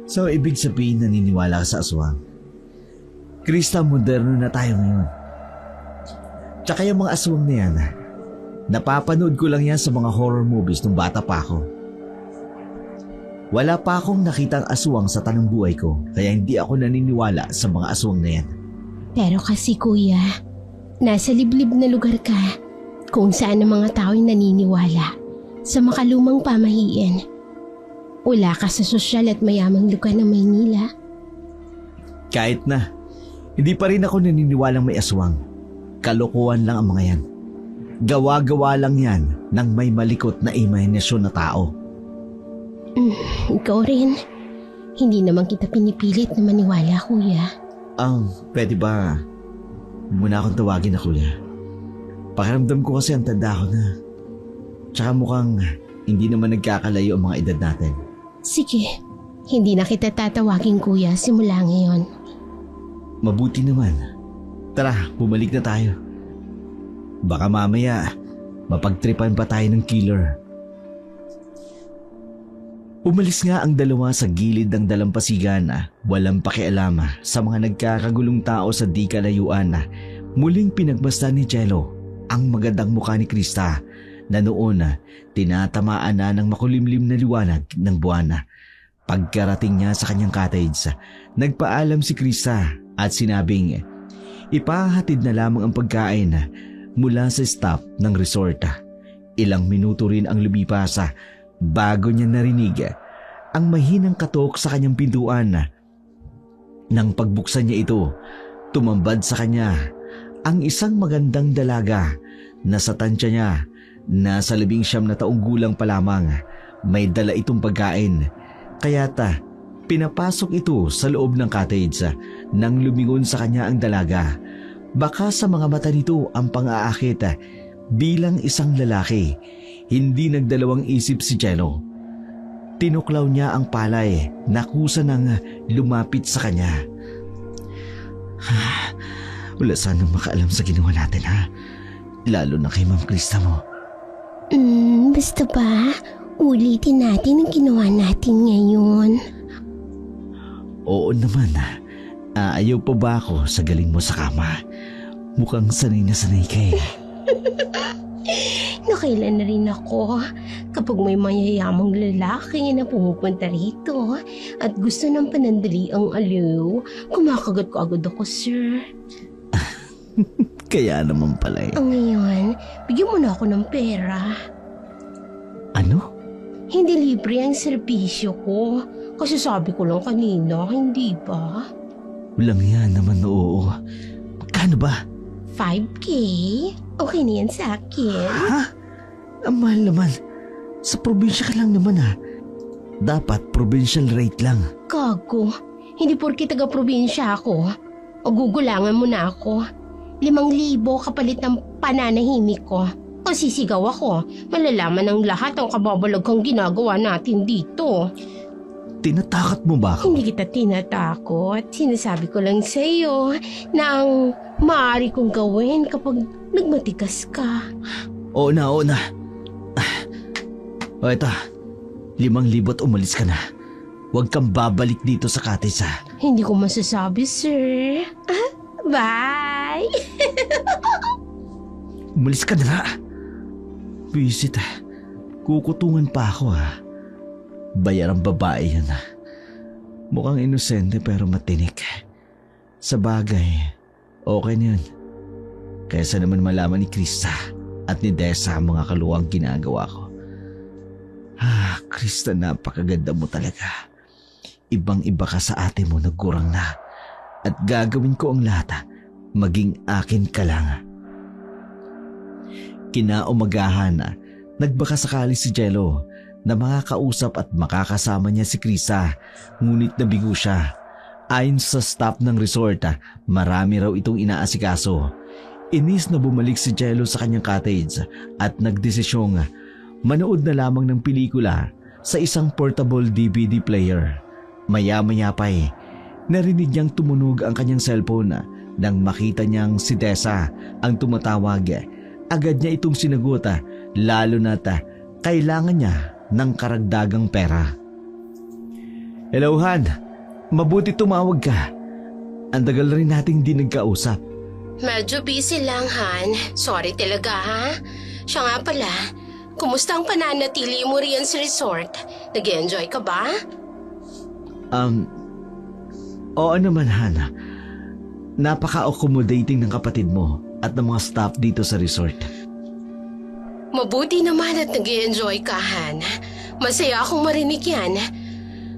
So, ibig sabihin naniniwala ka sa aswang? Krista, moderno na tayo ngayon. Tsaka yung mga aswang na yan, napapanood ko lang yan sa mga horror movies nung bata pa ako. Wala pa akong nakitang aswang sa tanang buhay ko, kaya hindi ako naniniwala sa mga aswang na yan. Pero kasi kuya, nasa liblib na lugar ka kung saan ang mga tao'y naniniwala sa makalumang pamahiin. Wala ka sa sosyal at mayamang lugar ng Maynila. Kahit na, hindi pa rin ako naniniwalang may aswang. Kalokohan lang ang mga yan. Gawa-gawa lang yan ng may malikot na imahinasyon na tao. Ikaw rin. Hindi naman kita pinipilit na maniwala, kuya. Pwede ba muna akong tawagin na kuya? Pakiramdam ko kasi ang tanda ko na. Tsaka mukhang hindi naman nagkakalayo ang mga edad natin. Sige, hindi na kita tatawagin kuya simula ngayon. Mabuti naman. Tara, bumalik na tayo. Baka mamaya mapagtripan pa tayo ng killer. Umalis nga ang dalawa sa gilid ng dalampasigan, walang pakialam sa mga nagkakagulong tao sa di kalayuan. Muling pinagbasta ni Jello ang magandang mukha ni Krista na noon tinatamaan na ng makulimlim na liwanag ng buwan. Pagkarating niya sa kanyang cottage, nagpaalam si Krista at sinabing ipahatid na lamang ang pagkain mula sa staff ng resort. Ilang minuto rin ang lumipas bago niya narinig ang mahinang katok sa kanyang pintuan. Nang pagbuksan niya ito, tumambad sa kanya ang isang magandang dalaga na sa tansya niya, nasa 19 na taong gulang pa lamang. May dala itong pagkain, kaya't pinapasok ito sa loob ng cottage. Nang lumingon sa kanya ang dalaga, baka sa mga mata nito ang pang-aakit bilang isang lalaki. Hindi nagdalawang isip si Jello. Tinuklaw niya ang palay na kusa nang lumapit sa kanya. Wala sanang makaalam sa ginawa natin ha. Lalo na kay Ma'am Krista mo. Basta ba, ulitin natin ang ginawa natin ngayon. Oo naman. Ayaw pa ba ako sa galing mo sa kama? Mukhang sanay na sanay ka eh. nakailan na rin ako kapag may mayayamang lalaki na pumupunta rito at gusto ng panandali ang aliw. Kumakagat ko agad ako, sir. Kaya naman pala eh. Ang ngayon, bigyan mo na ako ng pera. Ano? Hindi libre ang serbisyo ko. Kasi sabi ko lang kanina, hindi ba? Walang yan naman, oo. Magkano ba? 5K? Okay na yan sa akin. Ha? Ang mahal naman. Sa probinsya ka lang naman ha. Dapat provincial rate lang. Gago, hindi porke taga-probinsya ako. O gugulangan mo na ako. 5,000 kapalit ng pananahimik ko. O sisigaw ako, malalaman ng lahat ang kababalaghang ginagawa natin dito. Tinatakat mo ba ako? Hindi kita tinatakot. Sinasabi ko lang sa iyo na ang maaari kong gawin kapag nagmatigas ka. Oo na. O eto, 5,000 umalis ka na. Huwag kang babalik dito sa cottage ha. Hindi ko masasabi, sir. Bye! Umalis ka na nga. Visit ha. Kukutungan pa ako ha. Bayarang babae yan ha. Mukhang inosente pero matinik. Sa bagay, okay na yun. Kaysa naman malaman ni Krista at ni Dessa ang mga kaluwang ginagawa ko. Krista, napakaganda mo talaga. Ibang-iba ka sa ate mo, nagkurang na. At gagawin ko ang lahat, maging akin ka lang. Kinaumagahan, nagbaka sakali si Jello na makakausap at makakasama niya si Krista, ngunit nabigo siya. Ayon sa staff ng resort, marami raw itong inaasikaso. Inis na bumalik si Jello sa kanyang cottage at nagdesisyong manood na lamang ng pelikula sa isang portable DVD player. Maya-maya pa narinig niyang tumunog ang kanyang cellphone nang makita niyang si Dessa ang tumatawag. Agad niya itong sinagot, lalo na't kailangan niya ng karagdagang pera. Hello, Han. Mabuti tumawag ka. Ang tagal rin nating di nagkausap. Medyo busy lang, Han. Sorry talaga, ha? Siya nga pala, kumusta ang pananatili mo riyan sa resort? Nag-enjoy ka ba? Oo naman, Han. Napaka-accommodating ng kapatid mo at ng mga staff dito sa resort. Mabuti naman at nag-enjoy ka, Han. Masaya akong marinig yan.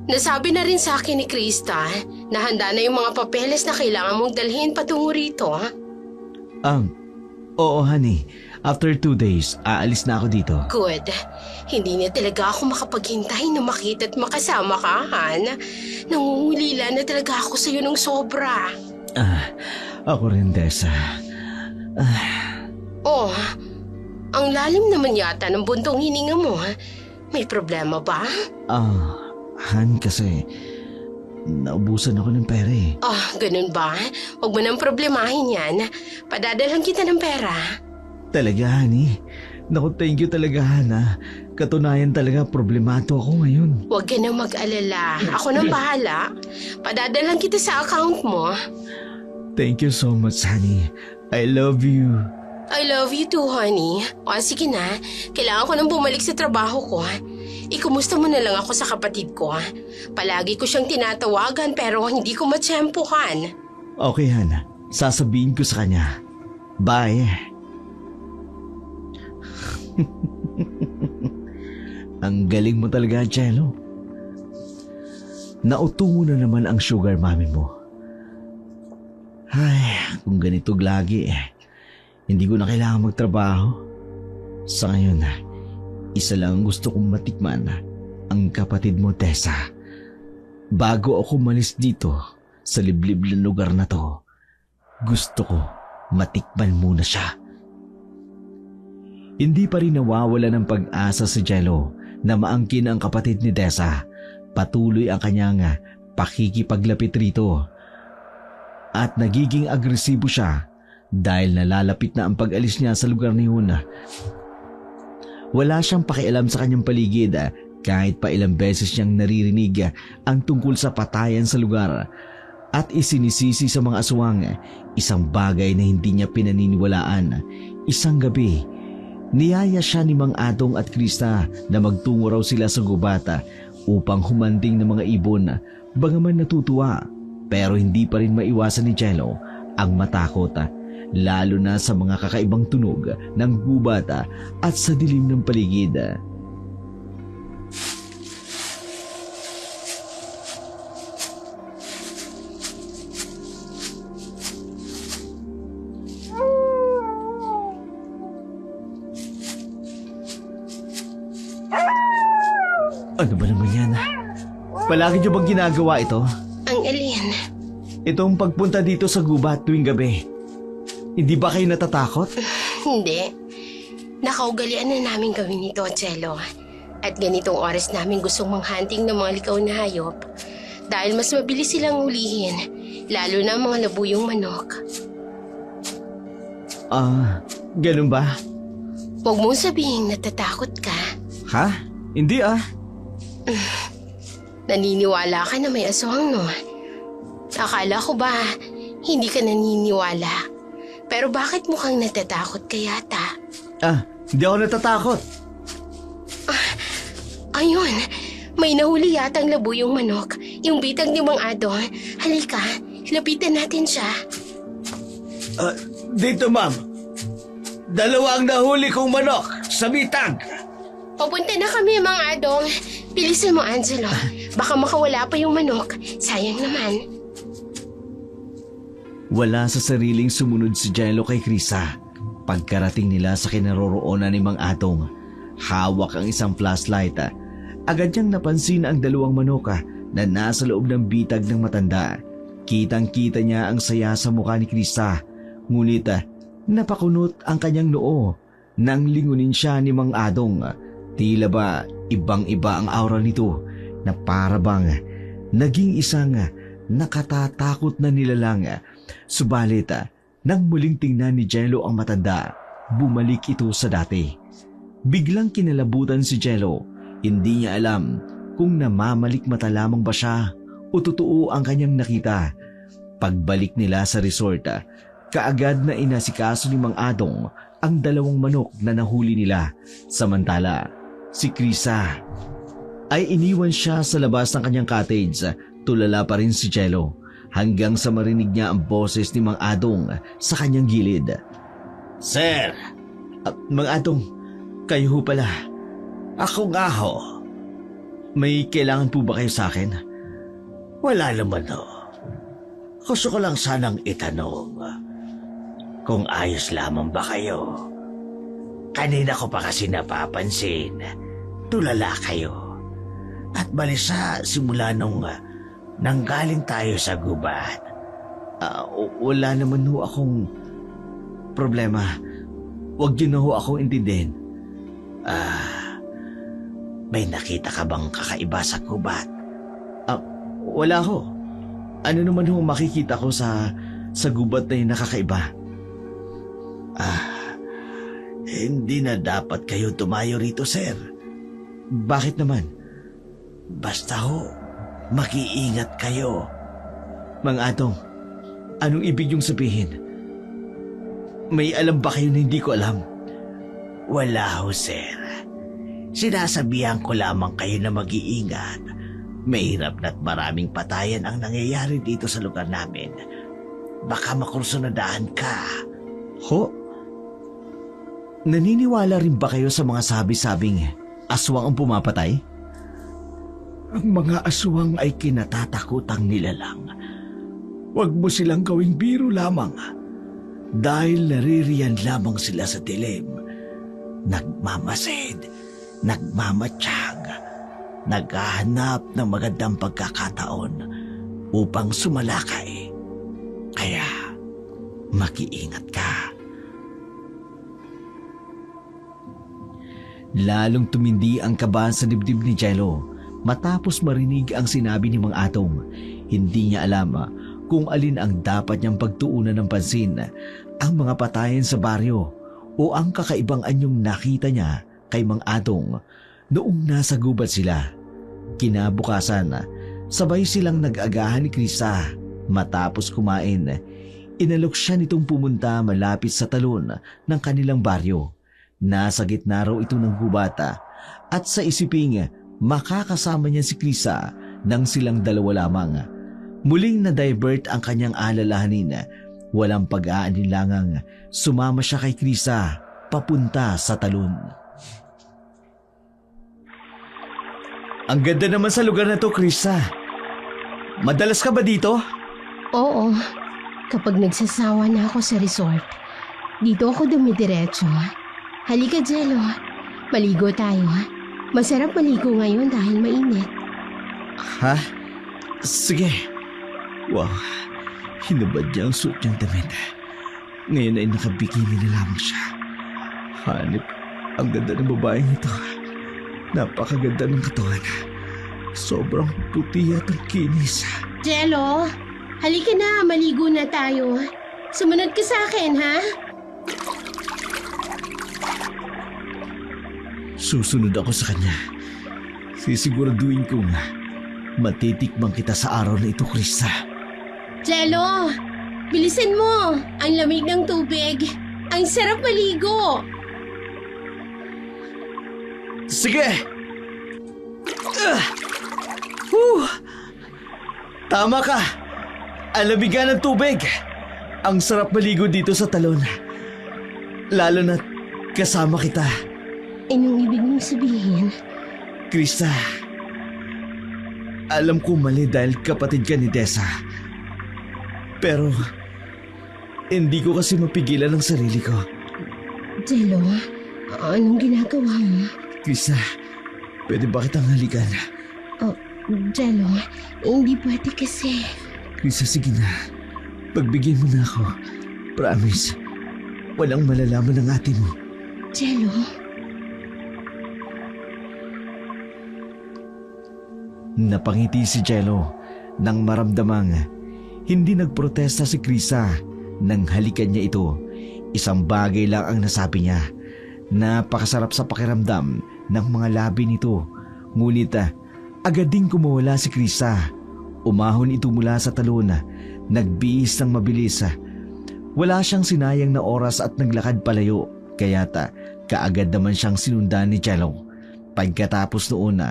Nasabi na rin sa akin ni Krista na handa na yung mga papeles na kailangan mong dalhin patungo rito, ha? Oo, honey. After 2 days, aalis na ako dito. Good. Hindi na talaga ako makapaghintay na makita at makasama ka, Han. Nangungulila na talaga ako sa'yo ng sobra. Ako rin, Dessa. Oh, ang lalim naman yata ng buntong hininga mo, ha? May problema ba? Han, kasi naubusan ako ng pera eh. Ganun ba? Huwag mo nang problemahin yan. Padadalhan kita ng pera. Talaga, honey? Naku, thank you talaga, Han. Katunayan talaga, problemado ako ngayon. Huwag ka nang mag-alala. Ako nang bahala. Padadalhan kita sa account mo. Thank you so much, honey. I love you. I love you too, honey. Sige na. Kailangan ko nang bumalik sa trabaho ko. Ikumusta mo na lang ako sa kapatid ko. Palagi ko siyang tinatawagan pero hindi ko matsyempohan. Okay, Han. Sasabihin ko sa kanya. Bye. Ang galing mo talaga, Jello. Nautungo na naman ang sugar mommy mo. Ay, kung ganito lagi hindi ko na kailangan magtrabaho. Sa ngayon, isa lang ang gusto kong matikman, ang kapatid mo, Tessa. Bago ako malis dito sa liblib na lugar na to, gusto ko matikman muna siya. Hindi pa rin nawawala ng pag-asa si Jello na maangkin ang kapatid ni Dessa. Patuloy ang kanyang pakikipaglapit rito. At nagiging agresibo siya dahil nalalapit na ang pag-alis niya sa lugar ni Huna. Wala siyang pakialam sa kanyang paligid kahit pa ilang beses niyang naririnig ang tungkol sa patayan sa lugar at isinisisi sa mga aswang, isang bagay na hindi niya pinaniniwalaan. Isang gabi, Niyaya siya ni Mang Adong at Krista na magtungo raw sila sa gubata upang humanding ng mga ibon, bagaman natutuwa. Pero hindi pa rin maiwasan ni Jello ang matakot, lalo na sa mga kakaibang tunog ng gubata at sa dilim ng paligid. Ano ba naman yan? Palagi niyo bang ginagawa ito? Ang alin? Itong pagpunta dito sa gubat tuwing gabi. Hindi ba kayo natatakot? Hindi. Nakaugalian na namin gawin ito, Jello. At ganitong oras namin gustong manghunting ng mga likaw na hayop. Dahil mas mabilis silang hulihin, lalo na ang mga labuyong manok. Ganun ba? Huwag mong sabihin natatakot ka. Ha? Hindi Naniniwala ka na may aswang, no? Akala ko ba hindi ka naniniwala? Pero bakit mukhang natatakot ka yata? Hindi ako natatakot. Ayun, may nahuli yata ang labuyong manok. Yung bitag ni Mang Adong. Halika, lapitan natin siya. Dito, ma'am. 2 ang nahuli kong manok sa bitag. Papunta na kami, Mang Adong. Bilisan mo, Angelo. Baka makawala pa yung manok. Sayang naman. Wala sa sariling sumunod si Jello kay Krista. Pagkarating nila sa kinaroroonan ni Mang Adong, hawak ang isang flashlight. Agad niyang napansin ang 2 manok na nasa loob ng bitag ng matanda. Kitang-kita niya ang saya sa mukha ni Krista. Ngunit napakunot ang kanyang noo nang lingunin siya ni Mang Adong. Tila ba ibang-iba ang aura nito na para bang naging isang nakatatakot na nilalang. Subalit nang muling tingnan ni Jello ang matanda, bumalik ito sa dati. Biglang kinalabutan si Jello. Hindi niya alam kung namamalikmata lamang ba siya o totoo ang kanyang nakita. Pagbalik nila sa resort, kaagad na inasikaso ni Mang Adong ang 2 manok na nahuli nila. Samantala, si Krista ay iniwan siya sa labas ng kanyang cottage. Tulala pa rin si Jello hanggang sa marinig niya ang boses ni Mang Adong sa kanyang gilid. Sir! Mang Adong, kayo ho pala. Ako nga ho. May kailangan po ba kayo sa akin? Wala naman ho. Gusto ko lang sanang itanong kung ayos lamang ba kayo. Kanina ko pa kasi napapansin, tulala kayo. At balisa simula nung nanggaling tayo sa gubat. Wala naman ho akong problema. Huwag niyo na ho akong intindihin. May nakita ka bang kakaiba sa gubat? Wala ho. Ano naman ho makikita ko sa gubat na yung nakakaiba? Hindi na dapat kayo tumayo rito, sir. Bakit naman? Basta ho, mag-iingat kayo. Mang Adong, anong ibig yung sabihin? May alam ba kayo na hindi ko alam? Wala ho, sir. Sinasabihan ko lamang kayo na mag-iingat. Mahirap na't maraming patayan ang nangyayari dito sa lugar namin. Baka makursunadahan ka. Ho? Naniniwala rin ba kayo sa mga sabi-sabing aswang ang pumapatay? Ang mga aswang ay kinatatakutang nilalang. Huwag mo silang gawing biro lamang. Dahil naririyan lamang sila sa dilim. Nagmamasid, nagmamatsyag, naghahanap ng magandang pagkakataon upang sumalakay. Kaya, mag-iingat ka. Lalong tumindi ang kaba sa dibdib ni Jello matapos marinig ang sinabi ni Mang Adong. Hindi niya alam kung alin ang dapat niyang pagtuunan ng pansin, ang mga patayan sa baryo o ang kakaibang anyong nakita niya kay Mang Adong noong nasa gubat sila. Kinabukasan, sabay silang nag-agahan ni Krista. Matapos kumain, inalok siya nitong pumunta malapit sa talon ng kanilang baryo. Nasa gitna raw ito ng gubata at sa isiping makakasama niya si Krisa nang silang dalawa lamang. Muling na-divert ang kanyang alalahanin. Walang pag-aalinlangang sumama siya kay Krisa papunta sa talon. Ang ganda naman sa lugar na to, Krisa. Madalas ka ba dito? Oo, kapag nagsasawa na ako sa resort, dito ako dumidiretso. Halika, Jello. Maligo tayo. Masarap maligo ngayon dahil mainit. Ha? Sige. Wow, hinubad niya ang suot niyang damit. Ngayon ay nakabikini na lamang siya. Hanip, ang ganda ng babaeng ito. Napakaganda ng katawan. Sobrang puti at ang kinis. Jello, halika na. Maligo na tayo. Sumunod ka sa akin, ha? Susunod ako sa kanya. Sisiguraduhin kong matitikman kita sa araw na ito, Krista. Jello, bilisan mo. Ang lamig ng tubig. Ang sarap maligo. Sige! Tama ka! Alamigan ng tubig! Ang sarap maligo dito sa talon. Lalo na kasama kita. Anong ibig mong sabihin? Krista, alam ko mali dahil kapatid ka ni Tessa. Pero, hindi ko kasi mapigilan ang sarili ko. Jello, anong ginagawa mo? Krista, pwede ba kitang halikan? Oh, Jello, hindi pwede kasi. Krista, sige na. Pagbigyan mo na ako. Promise, walang malalaman ng ate mo. Jello, napangiti si Jello nang maramdamang hindi nagprotesta si Krista nang halikan niya ito. Isang bagay lang ang nasabi niya. Napakasarap sa pakiramdam ng mga labi nito. Ngunit agad ding kumawala si Krista. Umahon ito mula sa talon. Nagbiis ng mabilis. Wala siyang sinayang na oras at naglakad palayo. Kaya't kaagad naman siyang sinundan ni Jello. Pagkatapos noon,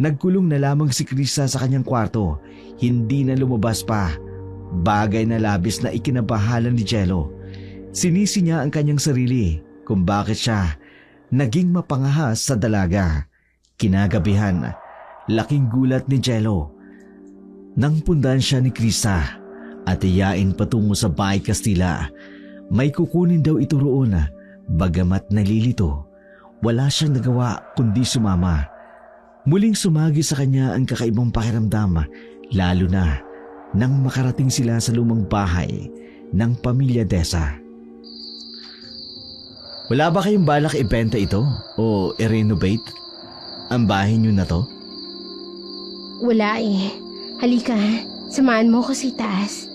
nagkulong na lamang si Krista sa kanyang kwarto. Hindi na lumabas pa. Bagay na labis na ikinabahala ni Jello. Sinisi niya ang kanyang sarili kung bakit siya naging mapangahas sa dalaga. Kinagabihan, laking gulat ni Jello nang pundan siya ni Krista at iyain patungo sa bahay Kastila. May kukunin daw ito roon. Bagamat nalilito, wala siyang nagawa kundi sumama. Muling sumagi sa kanya ang kakaibang pakiramdam, lalo na nang makarating sila sa lumang bahay ng pamilya Desa. Wala ba kayong balak ibenta ito o i-renovate ang bahay niyo na to? wala eh. Halika, samahan mo ko sa taas.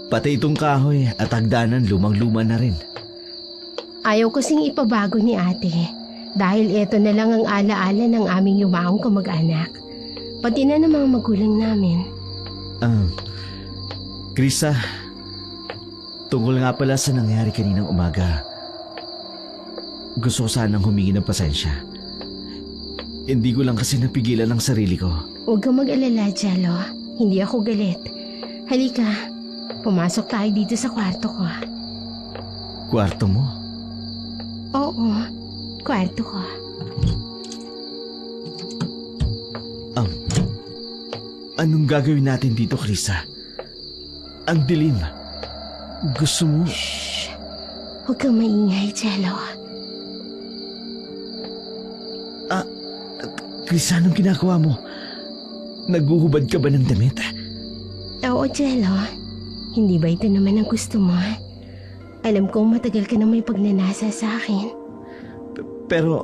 Pati itong kahoy at hagdanan lumang-luma na rin. Ayaw kasing ipabago ni ate. Dahil ito na lang ang alaala ng aming yumaong kamag-anak. Pati na ng mga magulang namin. Krista, tungkol nga pala sa nangyari kaninang umaga. Gusto ko sanang humingi ng pasensya. Hindi ko lang kasi napigilan ang sarili ko. Huwag kang mag-alala, Jello. Hindi ako galit. Halika, pumasok tayo dito sa kwarto ko. Kwarto mo? Oo, kwarto ko. Anong gagawin natin dito, Krista? Ang dilim. Gusto mo? Shh! Huwag kang maingay, Jello. Krista, anong ginagawa mo? Naguhubad ka ba ng damit? Oo, Jello. Hindi ba ito naman ang gusto mo? Alam kong matagal ka na may pagnanasa sa akin. Pero,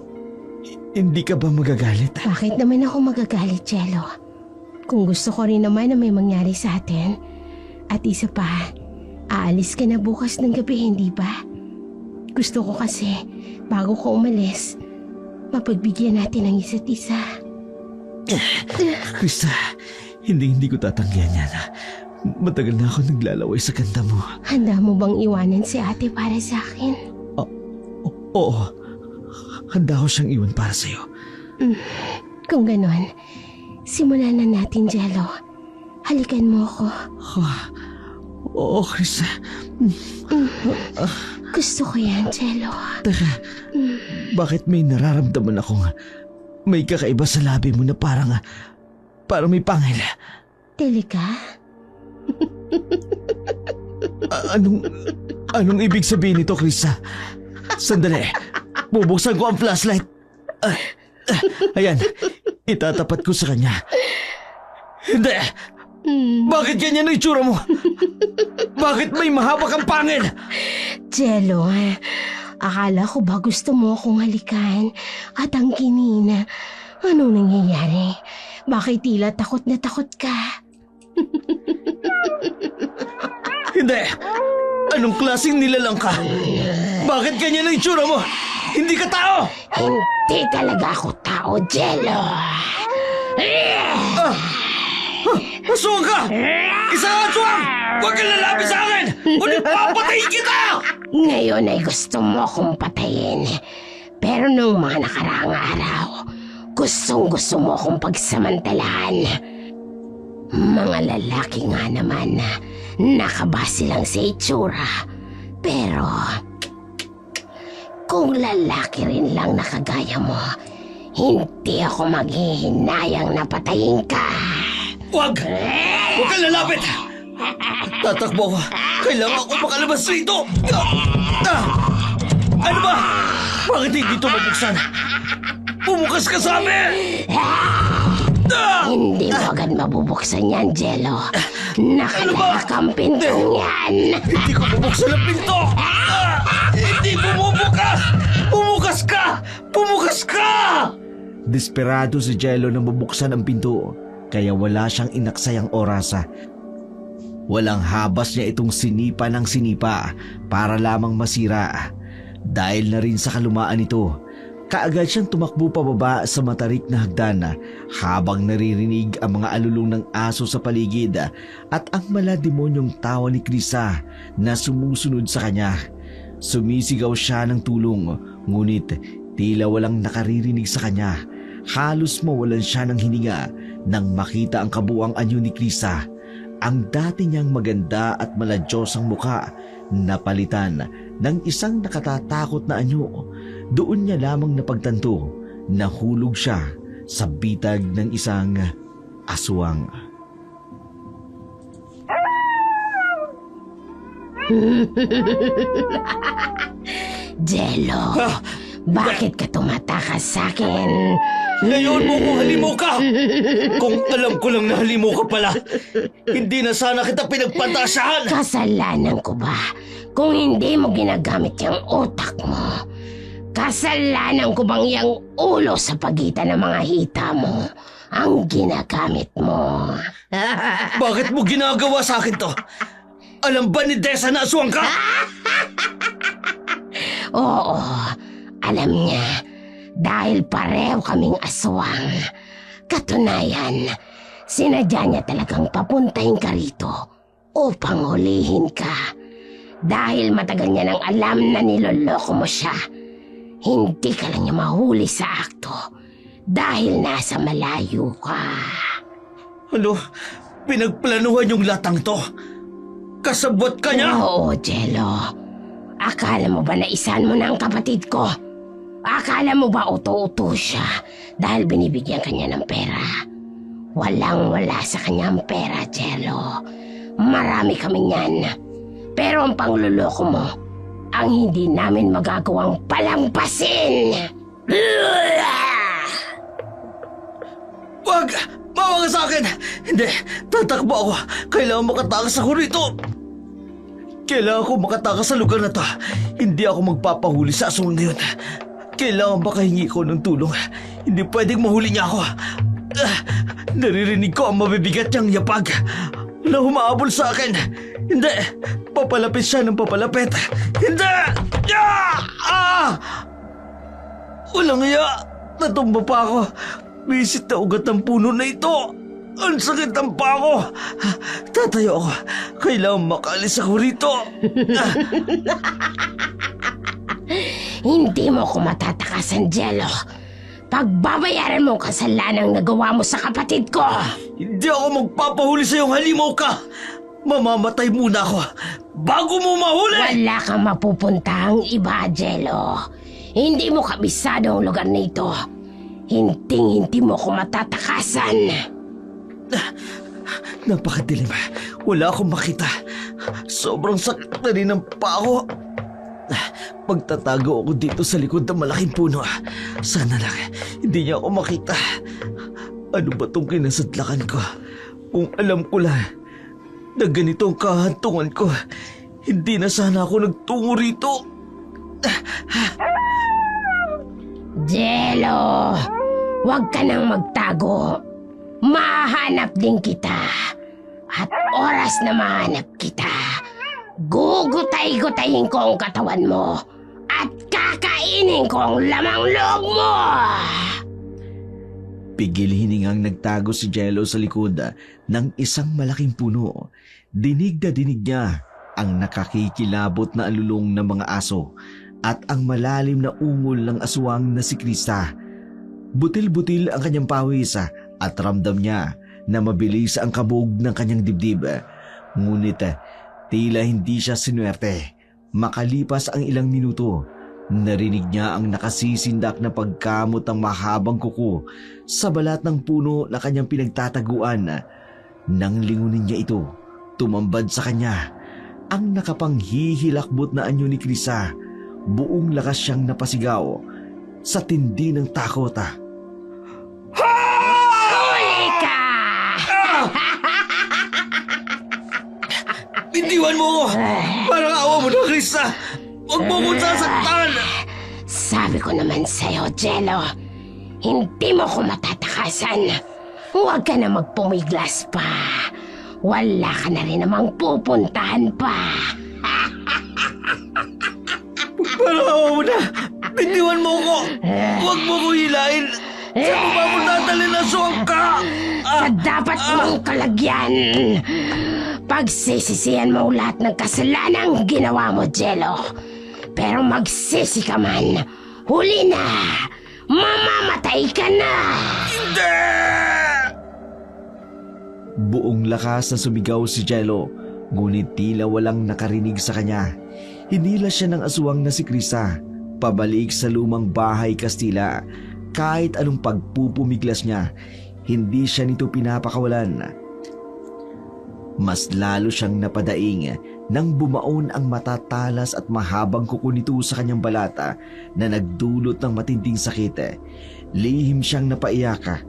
hindi ka ba magagalit? Bakit naman ako magagalit, Jello? Kung gusto ko rin naman na may mangyari sa atin. At isa pa, aalis ka na bukas ng gabi, hindi ba? Gusto ko kasi, bago ko umalis, mapagbigyan natin ang isa't isa. Krista, hindi ko tatanggihan yan. Matagal na ako naglalaway sa kanta mo. Handa mo bang iwanan si ate para sa akin? Oo, handa ko siyang iwan para sa'yo. Kung ganon, simulan na natin, Jello. Halikan mo ako. Oo, Krisa. Gusto ko yan, Jello. Teka, bakit may nararamdaman akong may kakaiba sa labi mo na parang may pangil? Telika? Anong ibig sabihin nito, Krisa? Sandali, bubuksan ko ang flashlight. Ayan, itatapat ko sa kanya. Hindi! Bakit ganyan ang itsura mo? Bakit may mahaba kang pangil? Jello, akala ko ba gusto mo akong halikan at angkinin? Anong nangyayari? Bakit tila takot na takot ka? Hindi! Anong klaseng nilalang ka? Bakit ganyan ang itsura mo? Hindi ka tao! Hindi talaga ako tao, Jello. Aswang ka! Isang aswang! Huwag kang lalapit sa akin! Ulit papatayin kita! Ngayon ay gusto mo akong patayin. Pero nung mga nakaraang araw, gustong-gusto mo akong pagsamantalahan. Mga lalaki nga naman na nakabase lang sa itsura. Pero kung lalaki rin lang na kagaya mo, hindi ako maghihinayang na patayin ka. Huwag! Huwag kang lalapit! Tatakbo ako. Kailangan ko makalabas rito! Ano ba? Bakit hindi ito mabuksan? Bumukas ka sa amin! Hindi mo agad mabubuksan yan, Jello. Nakalarak ang pintong yan. Hindi ko bubuksan ang pinto! Hindi bumubukas! Bumukas ka! Bumukas ka! Desperado si Jello na mabuksan ang pinto, kaya wala siyang inaksayang oras. Walang habas niya itong sinipa ng sinipa para lamang masira. Dahil na rin sa kalumaan nito, kaagad siyang tumakbo pababa sa matarik na hagdan habang naririnig ang mga alulong ng aso sa paligid at ang malademonyong tawa ni Krisa na sumusunod sa kanya. Sumisigaw siya ng tulong, ngunit tila walang nakaririnig sa kanya. Halos mawalan siya ng hininga nang makita ang kabuang anyo ni Krisa. Ang dati niyang maganda at maladyosang muka napalitan ng isang nakatatakot na anyo. Doon niya lamang napagtanto na hulog siya sa bitag ng isang aswang. Jello, bakit ka tumatakas sa akin? Ngayon mo kung halimaw ka! Kung alam ko lang na halimaw ka pala, hindi na sana kita pinagpantasyahan! Kasalanan ko ba kung hindi mo ginagamit yung utak mo? Kasalanan ko bang yung ulo sa pagitan ng mga hita mo ang ginagamit mo? Bakit mo ginagawa sa akin to? Alam ba ni Desa na aswang ka? Oo, alam niya. Dahil pareho kaming aswang. Katunayan, sinadya niya talagang papuntahin ka rito upang hulihin ka. Dahil matagal niya nang alam na niloloko mo siya. Hindi ka lang niya mahuli sa akto dahil nasa malayo ka. Ano? Pinagplanuhan yung latang to? Kasabot ka niya? Oo, Jello. Akala mo ba na isan mo na ang kapatid ko? Akala mo ba uto-uto siya dahil binibigyan kanya ng pera? Walang-wala sa kanyang pera, Jello. Marami kami niyan. Pero ang pangluloko mo, ang hindi namin magagawang palampasin. Wag! Mawa ka sa akin! Hindi! Tatakbo ako! Kailangan makatakas ako rito! Kailangan ko makatakas sa lugar na to. Hindi ako magpapahuli sa aswang na yun. Kailangan baka hingi ko ng tulong. Hindi pwedeng mahuli niya ako. Naririnig ko ang mabibigat niyang yapag na humahabol sa akin. Hindi! Papalapit siya ng papalapit. Hindi! Walang iya! Natumba pa ako. Bisit na ugat ng puno na ito. Ang sakit ng paa ko. Tatayo ako. Kailangan makaalis ako rito. Hindi mo ko matatakasan, Jello. Pagbabayaran mo ang kasalanang nagawa mo sa kapatid ko. Hindi ako magpapahuli sa iyong halimaw ka! Mamamatay muna ako bago mo mahuli! Wala kang mapupuntahang iba, Jello. Hindi mo kabisado ang lugar nito. Hindi mo ko matatakasan. Napakadilim. Wala akong makita. Sobrang sakit na rin ang paa ko. Magtatago ako dito sa likod ng malaking puno. Sana lang hindi niya ako makita. Ano ba tong kinasadlakan ko? Kung alam ko lang na ganito ang kahantungan ko, hindi na sana ako nagtungo rito. Jello, huwag ka nang magtago. Mahanap din kita. At oras na mahanap kita, gugutay-gutayin ko ang katawan mo at kakainin ko ang lamang loob mo. Pigil hiningang nagtago si Jello sa likod ng isang malaking puno. Dinig na dinig niya ang nakakikilabot na alulong ng mga aso at ang malalim na ungol ng aswang na si Krista. Butil-butil ang kanyang pawis at ramdam niya na mabilis ang kabog ng kanyang dibdib. Ngunit tila hindi siya sinuwerte. Makalipas ang ilang minuto, narinig niya ang nakasisindak na pagkamot ng mahabang kuko sa balat ng puno na kanyang pinagtataguan. Nang lingunin niya ito, tumambad sa kanya ang nakapanghihilakbot na anyo ni Krista. Buong lakas siyang napasigaw sa tindi ng takot. Huli ka! Bitiwan mo ko! Parang awa mo na, Krista! Huwag mo kong sasaktan! Sabi ko naman sa'yo, Jello, hindi mo ko matatakasan. Huwag ka na magpumiglas pa. Wala ka na rin namang pupuntahan pa. Parang awa mo na! Bitiwan mo ko! Huwag mo ko hilain! Saan mo ba mo dadalhin ang suwangka? Sa dapat mong kalagyan. Pagsisisihan mo lahat ng kasalanang ginawa mo, Jello. Pero magsisi ka man, huli na! Mamamatay ka na! Hindi! Buong lakas na sumigaw si Jello, ngunit tila walang nakarinig sa kanya. Hinila siya ng aswang na si Krista pabalik sa lumang bahay Kastila. Kahit anong pagpupumiglas niya, hindi siya nito pinapakawalan. Mas lalo siyang napadaing nang bumaon ang matatalas at mahabang kuko nito sa kanyang balata na nagdulot ng matinding sakit. Lihim siyang napaiyaka,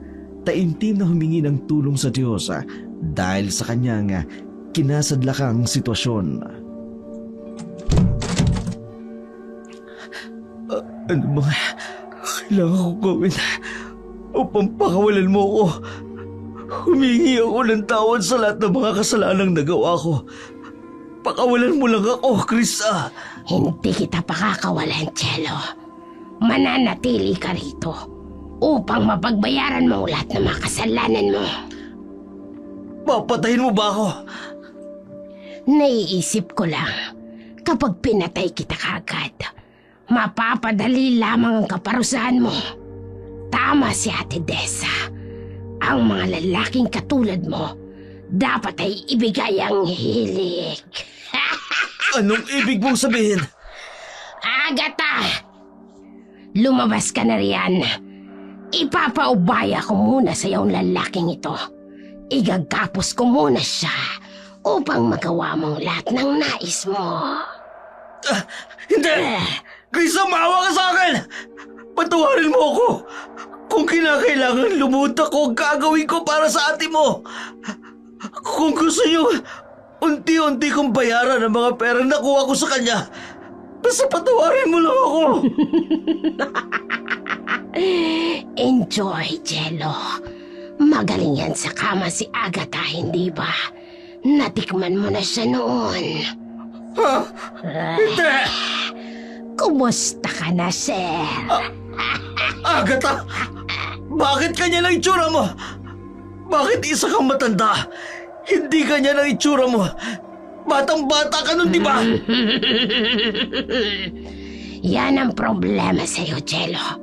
taimtim na humingi ng tulong sa Diyos dahil sa kanyang kinasadlakang sitwasyon. Ano mga kailangan ko gawin upang pakawalan mo ko? Humingi ako ng tawad sa lahat ng mga kasalanang nagawa ko. Pakawalan mo lang ako, Krista. Hindi kita pakakawalan, Jello. Mananatili ka rito upang mapagbayaran mo lahat ng mga kasalanan mo. Papatayin mo ba ako? Naiisip ko lang, kapag pinatay kita kaagad, mapapadali lamang ang kaparusahan mo. Tama si Ate Dessa. Ang mga lalaking katulad mo, dapat ay ibigay ang hilig. Anong ibig mong sabihin? Agatha! Lumabas ka na riyan. Ipapaubaya ko muna sa iyong lalaking ito. Igagapos ko muna siya upang magawa mong lahat ng nais mo. Hindi! Krista, maawa ka sa akin! Patawarin mo ako! Kung kinakailangan lumuhod ako, gagawin ko para sa ate mo! Kung gusto niyo, unti-unti kong bayaran ang mga perang nakuha ko sa kanya. Basta patawarin mo lang ako! Enjoy, Jello. Magaling yan sa kama si Agatha, hindi ba? Natikman mo na siya noon. Ha? Hindi! Kumusta ka na, sir? Agatha! Bakit kanya ng itsura mo? Bakit isa kang matanda? Hindi kanya ng itsura mo. Batang-bata ka nun, di ba? Yan ang problema sa'yo, Jello.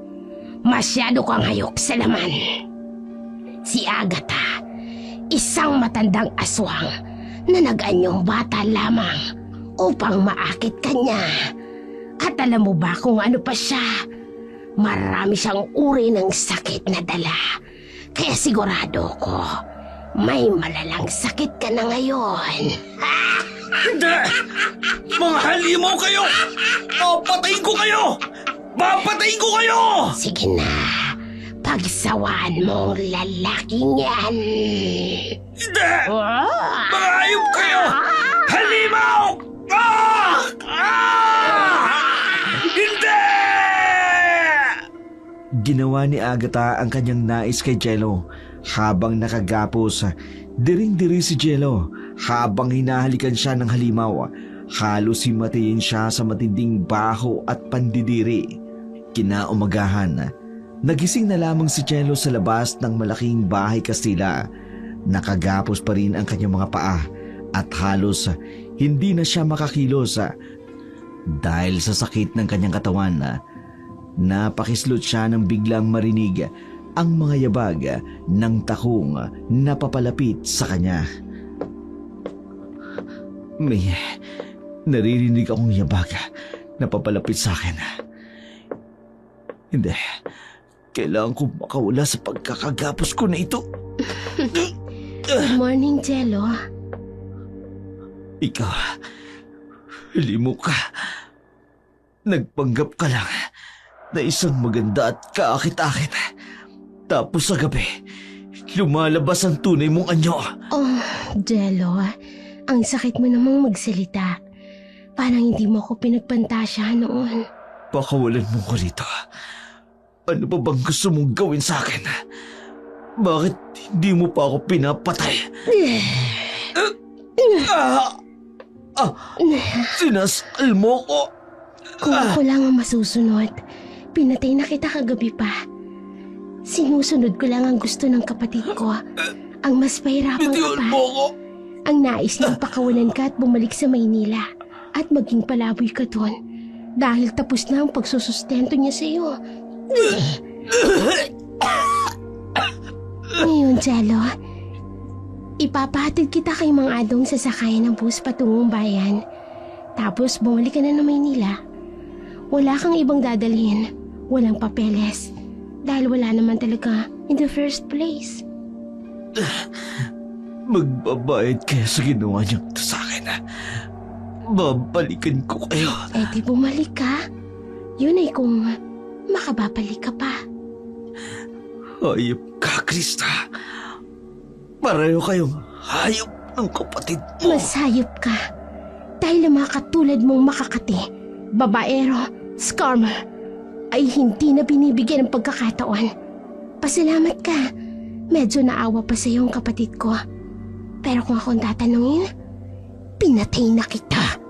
Masyado kang hayok sa laman. Si Agatha, isang matandang aswang na nag-anyong bata lamang upang maakit ka niya. At alam mo ba kung ano pa siya? Marami siyang uri ng sakit na dala. Kaya sigurado ko, may malalang sakit ka na ngayon. Hindi! Mga halimaw kayo! Papatayin ko kayo! Papatayin ko kayo! Sige na, pagsawaan mong lalaking yan. Hindi! Mga hayop kayo! Halimaw! Hindi! Ginawa ni Agatha ang kanyang nais kay Jello habang nakagapos. Diring-diri si Jello habang hinahalikan siya ng halimaw. Halos himatayin siya sa matinding baho at pandidiri. Kinaumagahan, nagising na lamang si Jello sa labas ng malaking bahay Kastila. Nakagapos pa rin ang kanyang mga paa at halos hindi na siya makakilos dahil sa sakit ng kanyang katawan. Napakislot siya nang biglang marinig ang mga yabag ng takong na papalapit sa kanya. May naririnig akong yabag na papalapit sa akin. Hindi, kailangan ko makawala sa pagkakagapos ko na ito. Good morning, Jello. Ikaw, limo ka. Nagpanggap ka lang na isang maganda at kaakit-akit. Tapos sa gabi, lumalabas ang tunay mong anyo. Oh, Jello, ang sakit mo namang magsalita. Parang hindi mo ako pinagpantasya noon. Pakawalan mo ko rito. Ano pa bang gusto mong gawin sa akin? Bakit hindi mo pa ako pinapatay? Sinasal mo ko. Kung ako lang ang masusunod, pinatay na kita kagabi pa. Sinusunod ko lang ang gusto ng kapatid ko. Ang mas pahirapan ka Bitiwan pa. mo ko. Ang nais niyang pakawalan ka at bumalik sa Maynila at maging palaboy ka doon dahil tapos na ang pagsusustento niya sa iyo. Ngayon, Jello, ipapahatid kita kay Mang Adong sa sakayan ng bus patungong bayan. Tapos bumalik ka na ng Maynila. Wala kang ibang dadalhin. Walang papeles. Dahil wala naman talaga in the first place. Magbabayad kaya sa ginawa niyo ito sa akin. Babalikan ko kayo. Eh di bumalik ka. Yun ay kung makababalik ka pa. Hayop ka, Krista. Pareho kayong hayop ng kapatid mo. Mas hayop ka. Dahil ang mga katulad mong makakati, babaero, scammer, ay hindi na binibigyan ng pagkakataon. Pasalamat ka. Medyo naawa pa sa iyo ang kapatid ko. Pero kung akong tatanungin, pinatay na kita.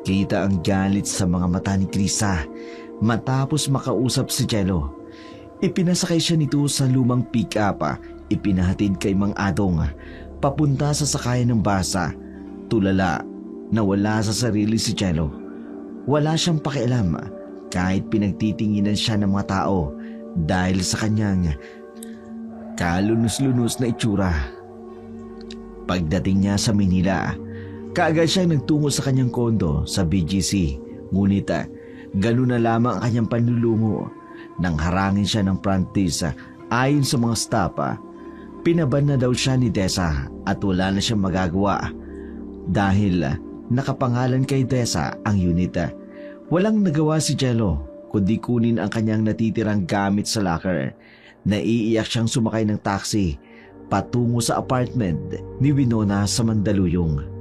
Kita ang galit sa mga mata ni Krista matapos makausap si Jello. Ipinasakay siya nito sa lumang pick-up. Ipinahatid kay Mang Adong papunta sa sakayan ng basa. Tulala na wala sa sarili si Jello. Wala siyang pakialam kahit pinagtitinginan siya ng mga tao dahil sa kanyang kalunos-lunos na itsura. Pagdating niya sa Manila, kaagad siyang nagtungo sa kanyang kondo sa BGC. Ngunit ganun na lamang ang kanyang panlulungo nang harangin siya ng prantis. Ayon sa mga staff, pinaban na daw siya ni Desa at wala na siyang magagawa dahil nakapangalan kay Desa ang unit. Walang nagawa si Jello kundi kunin ang kanyang natitirang gamit sa locker. Naiiyak siyang sumakay ng taxi patungo sa apartment ni Winona sa Mandaluyong.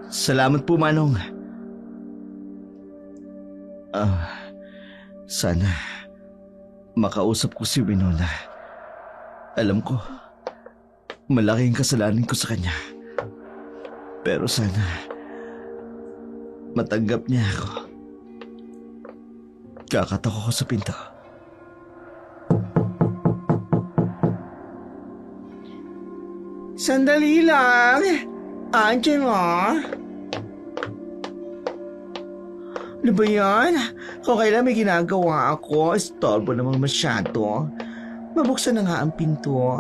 Salamat po, Manong. Sana makausap ko si Winona. Alam ko, malaking kasalanan ko sa kanya. Pero sana matanggap niya ako. Kakatok ako sa pinto. Sandali lang. Andiyan mo. Ano ba yan? Kung kailan may ginagawa ako, istorbo naman masyado. Mabuksan na nga ang pinto.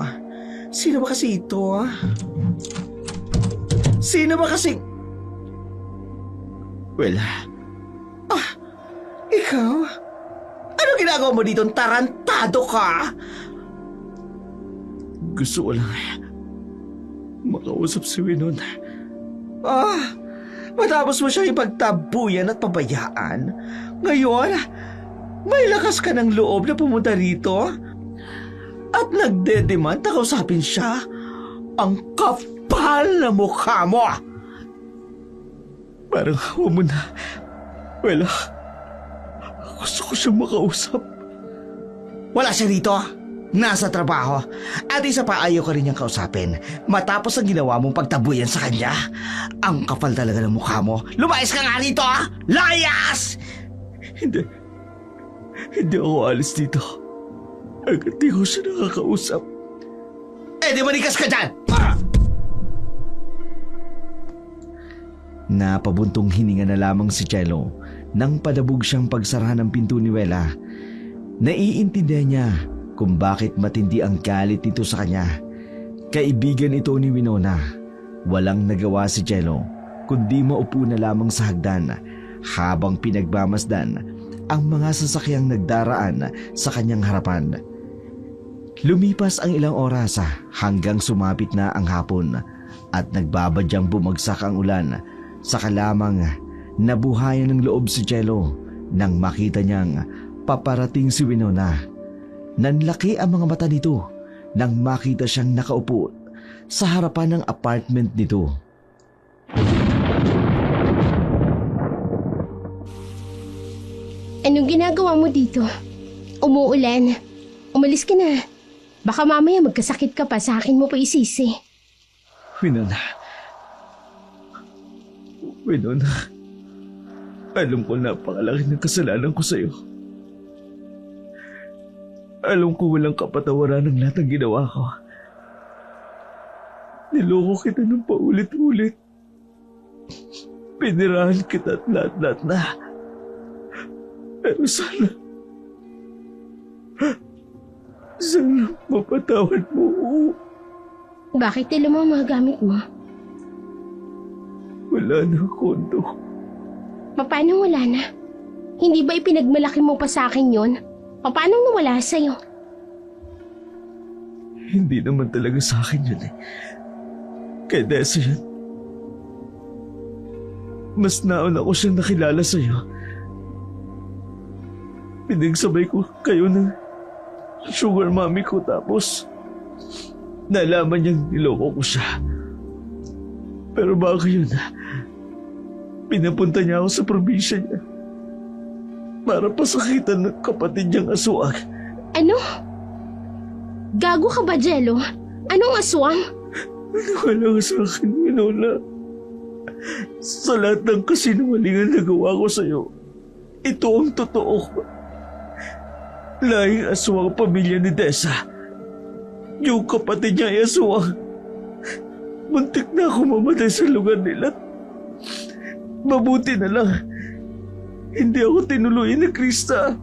Sino ba kasi ito? Sino ba kasi... Well, ikaw? Ano ginagawa mo dito? Tarantado ka! Gusto ko lang makausap si Winon. Matapos mo siya ipagtabuyan at pabayaan, ngayon, may lakas ka ng loob na pumunta rito at nagdedemand na kausapin siya. Ang kapal na mukha mo! Parang huwag mo na. Wala. Gusto ko siyang makausap. Wala siya rito. Nasa trabaho. At isa pa, ayaw ka rin niyang kausapin. Matapos ang ginawa mong pagtabuyan sa kanya. Ang kapal talaga ng mukha mo. Lumayas ka nga rito! Layas! Hindi ako alis dito. Agad di ko siya nakakausap. Di manikas ka dyan! Napabuntong hininga na lamang si Jello nang padabog siyang pagsara ng pinto ni Wela. Naiintindihan niya kung bakit matindi ang galit nito sa kanya. Kaibigan ito ni Winona. Walang nagawa si Jello kundi maupo na lamang sa hagdan habang pinagmamasdan ang mga sasakyang nagdaraan sa kanyang harapan. Lumipas ang ilang oras hanggang sumapit na ang hapon at nagbabadyang bumagsak ang ulan. Saka lamang nabuhayan ng loob si Jello nang makita niyang paparating si Winona. Nanlaki ang mga mata nito nang makita siyang nakaupo sa harapan ng apartment nito. Anong ginagawa mo dito? Umuulan. Umalis ka na. Baka mamaya magkasakit ka pa, sa akin mo pa isisi. Winona, alam ko napakalaki ng kasalanan ko sa'yo. Alam ko walang kapatawaran ng lahat ng ginawa ko. Niloko kita ng paulit-ulit. Pinirahan kita at lahat-lahat na. Pero sana mapatawad mo. Bakit nila mo mga gamit mo? Wala na, Kondo. Paano wala na? Hindi ba ipinagmalaki mo pa sa akin yon? Paano nawala sa'yo? Hindi naman talaga sa akin yun eh. Kay Desi yun. Mas nauna ko siyang nakilala sa'yo. Pinagsabay ko kayo ng sugar mommy ko tapos nalaman niyang niloko ko siya. Pero bago yun, pinapunta niya ako sa probinsya niya para pasakitan ng kapatid niyang aswang. Ano? Gago ka ba, Jello? Anong aswang? Wala sa akin, Winona. Sa lahat ng kasinungalingan na gawa ko sa'yo, ito ang totoo. Lahing aswang ang pamilya ni Desa. Yung kapatid niya ay aswang. Muntik na ako mamatay sa lugar nila. Mabuti na lang, hindi ako tinuluyan ni Krista.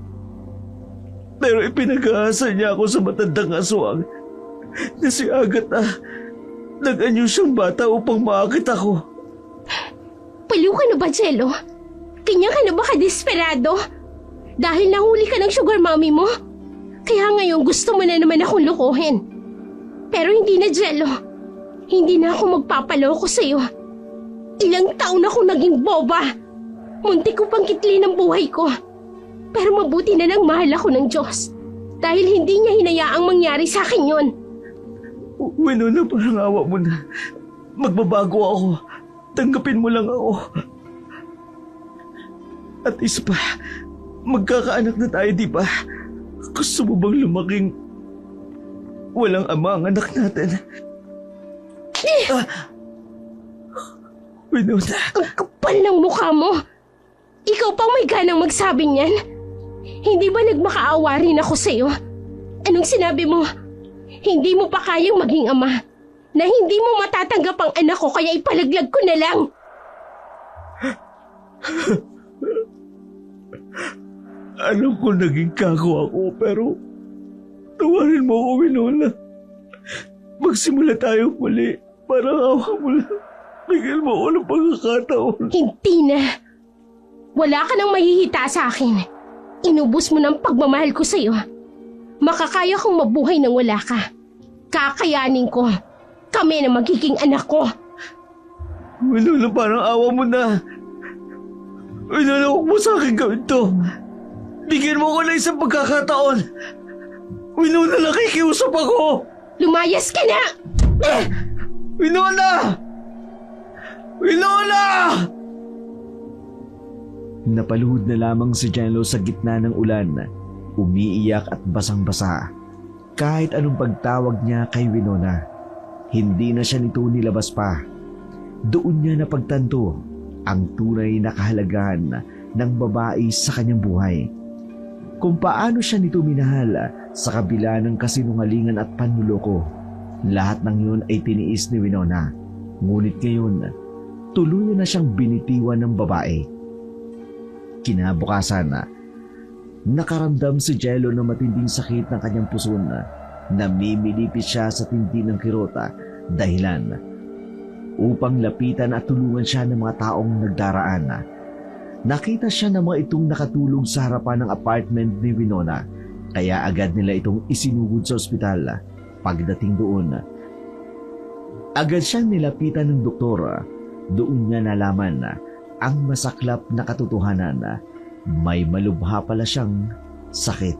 Pero ipinag-aasa niya ako sa matandang aswang na si Agatha. Nag-anyo siyang bata upang maakit ako. Paliw ka na ba, Jello? Kanya ka na ba kadesperado? Dahil nahuli ka ng sugar mommy mo? Kaya ngayon gusto mo na naman akong lokohin. Pero hindi na, Jello. Hindi na ako magpapaloko sa'yo. Ilang taon ako naging boba. Muntik ko pang kitli ng buhay ko. Pero mabuti na lang mahal ako ng Diyos. Dahil hindi niya hinayaang mangyari sa akin yon. Winona, parang awa mo na. Magbabago ako. Tanggapin mo lang ako. At isa pa, magkakaanak na tayo, di ba? Gusto mo bang lumaking walang ama ang anak natin? Winona. Ang kapal ng mukha mo. Ikaw pang may ganang magsabi niyan. Hindi ba nagmakaawa rin ako sa'yo? Anong sinabi mo? Hindi mo pa kayang maging ama na hindi mo matatanggap ang anak ko kaya ipalaglag ko na lang. Alam ko naging kako ako, pero tawarin mo ako, Winona. Magsimula tayo muli. Parang awa mo lang. Bigyan mo ako ng pagkakataon. Hindi na. Wala ka nang mahihita sa akin. Inubos mo ng pagmamahal ko sa'yo. Makakaya kong mabuhay nang wala ka. Kakayanin ko. Kami na magiging anak ko. Winona, parang awa mo na. Winona, huwag mo sa akin gawin to. Bigyan mo ako ng isang pagkakataon. Winona, nakikiusap ako. Lumayas ka na! Winona! Winona! Napaluhod na lamang si Jello sa gitna ng ulan, umiiyak at basang-basa. Kahit anong pagtawag niya kay Winona, hindi na siya nito nilabas pa. Doon niya napagtanto ang tunay na kahalagahan ng babae sa kanyang buhay. Kung paano siya nito minahal sa kabila ng kasinungalingan at panluloko. Lahat ng yun ay tiniis ni Winona. Ngunit ngayon, tuluyan na siyang binitiwan ng babae. Kinabukasan, nakaramdam si Jello ng matinding sakit ng kanyang puso. Namimilipit siya sa tindi ng kirota dahilan upang lapitan at tulungan siya ng mga taong nagdaraan. Nakita siya ng mga itong nakatulog sa harapan ng apartment ni Winona, kaya agad nila itong isinugod sa ospital. Pagdating doon, agad siyang nilapitan ng doktor. Doon niya nalaman ang masaklap na katotohanan na may malubha pala siyang sakit.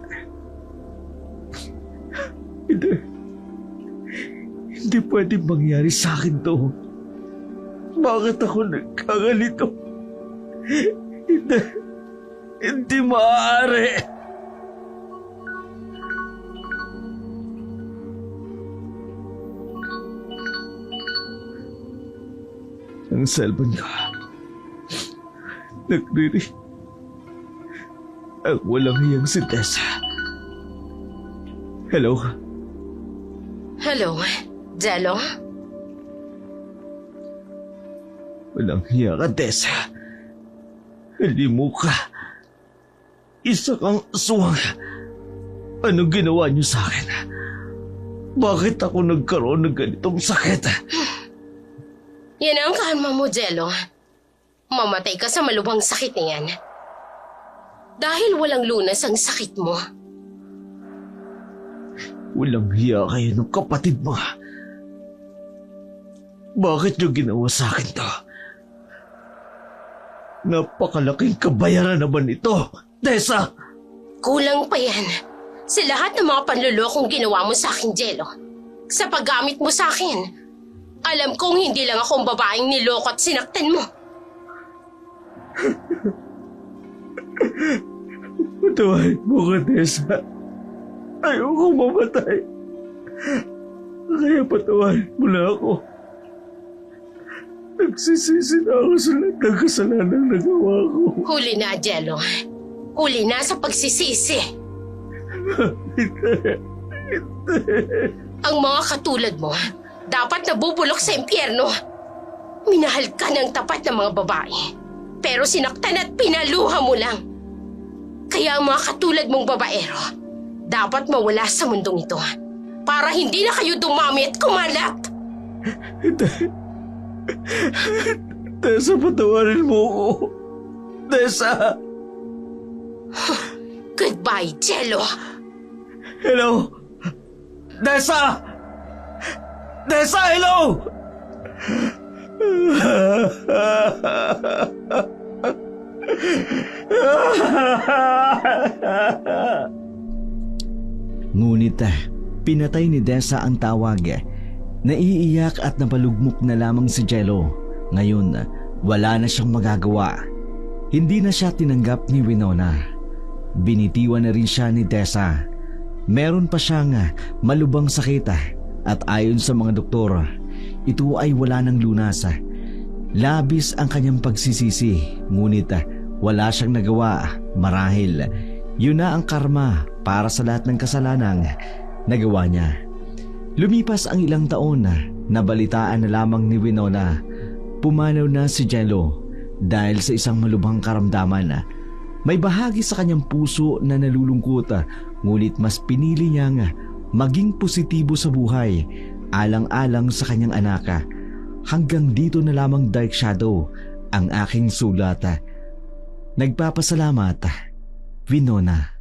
Hindi pwedeng mangyari sa akin to. Bakit ako nagkaganito? Hindi maaari. Ang cellphone ko nagre-ring. Ang walang hiyang si Tessa. Hello? Hello, Jello? Walang hiya ka, Tessa. Hindi mo ka. Isa kang aswang. Anong ginawa niyo sa akin? Bakit ako nagkaroon ng ganitong sakit? Yan ang kalma mo, Jello. Mamatay ka sa malubhang sakit na yan. Dahil walang lunas ang sakit mo. Walang hiya kayo ng kapatid mo. Bakit niyo ginawa sa akin to? Napakalaking kabayaran naman ito, Tessa! Kulang pa yan sa lahat ng mga panlulokong ginawa mo sa akin, Jello. Sa paggamit mo sa akin, alam kong hindi lang akong babaeng niloko at sinaktan mo. Patawarin mo ka, Tessa. Ayoko mamatay. Kaya patawarin mo na ako. Nagsisisi na ako sa lahat ng kasalanan nagawa ko. Huli na, Jello. Huli na sa pagsisisi. Ang mga katulad mo, dapat nabubulok sa impyerno. Minahal ka ng tapat ng mga babae, pero sinaktan at pinaluha mo lang. Kaya ang mga katulad mong babaero, dapat mawala sa mundong ito para hindi na kayo dumami at kumalat. Tessa, patawarin mo ako. Tessa! Goodbye, Jello. Hello? Tessa! Tessa, hello! Ngunit pinatay ni Dessa ang tawag. Naiiyak at napalugmok na lamang si Jello. Ngayon, wala na siyang magagawa. Hindi na siya tinanggap ni Winona. Binitiwan na rin siya ni Dessa. Meron pa siyang malubhang sakit at ayon sa mga doktor, ito ay wala ng lunas. Labis ang kanyang pagsisisi, ngunit wala siyang nagawa. Marahil, yun na ang karma para sa lahat ng kasalanang nagawa niya. Lumipas ang ilang taon Nabalitaan na lamang ni Winona, pumanaw na si Jello dahil sa isang malubhang karamdaman. May bahagi sa kanyang puso na nalulungkot, ngunit mas pinili niyang maging positibo sa buhay, alang-alang sa kanyang anak. Hanggang dito na lamang, Dark Shadow, ang aking sulat. Nagpapasalamat, Winona.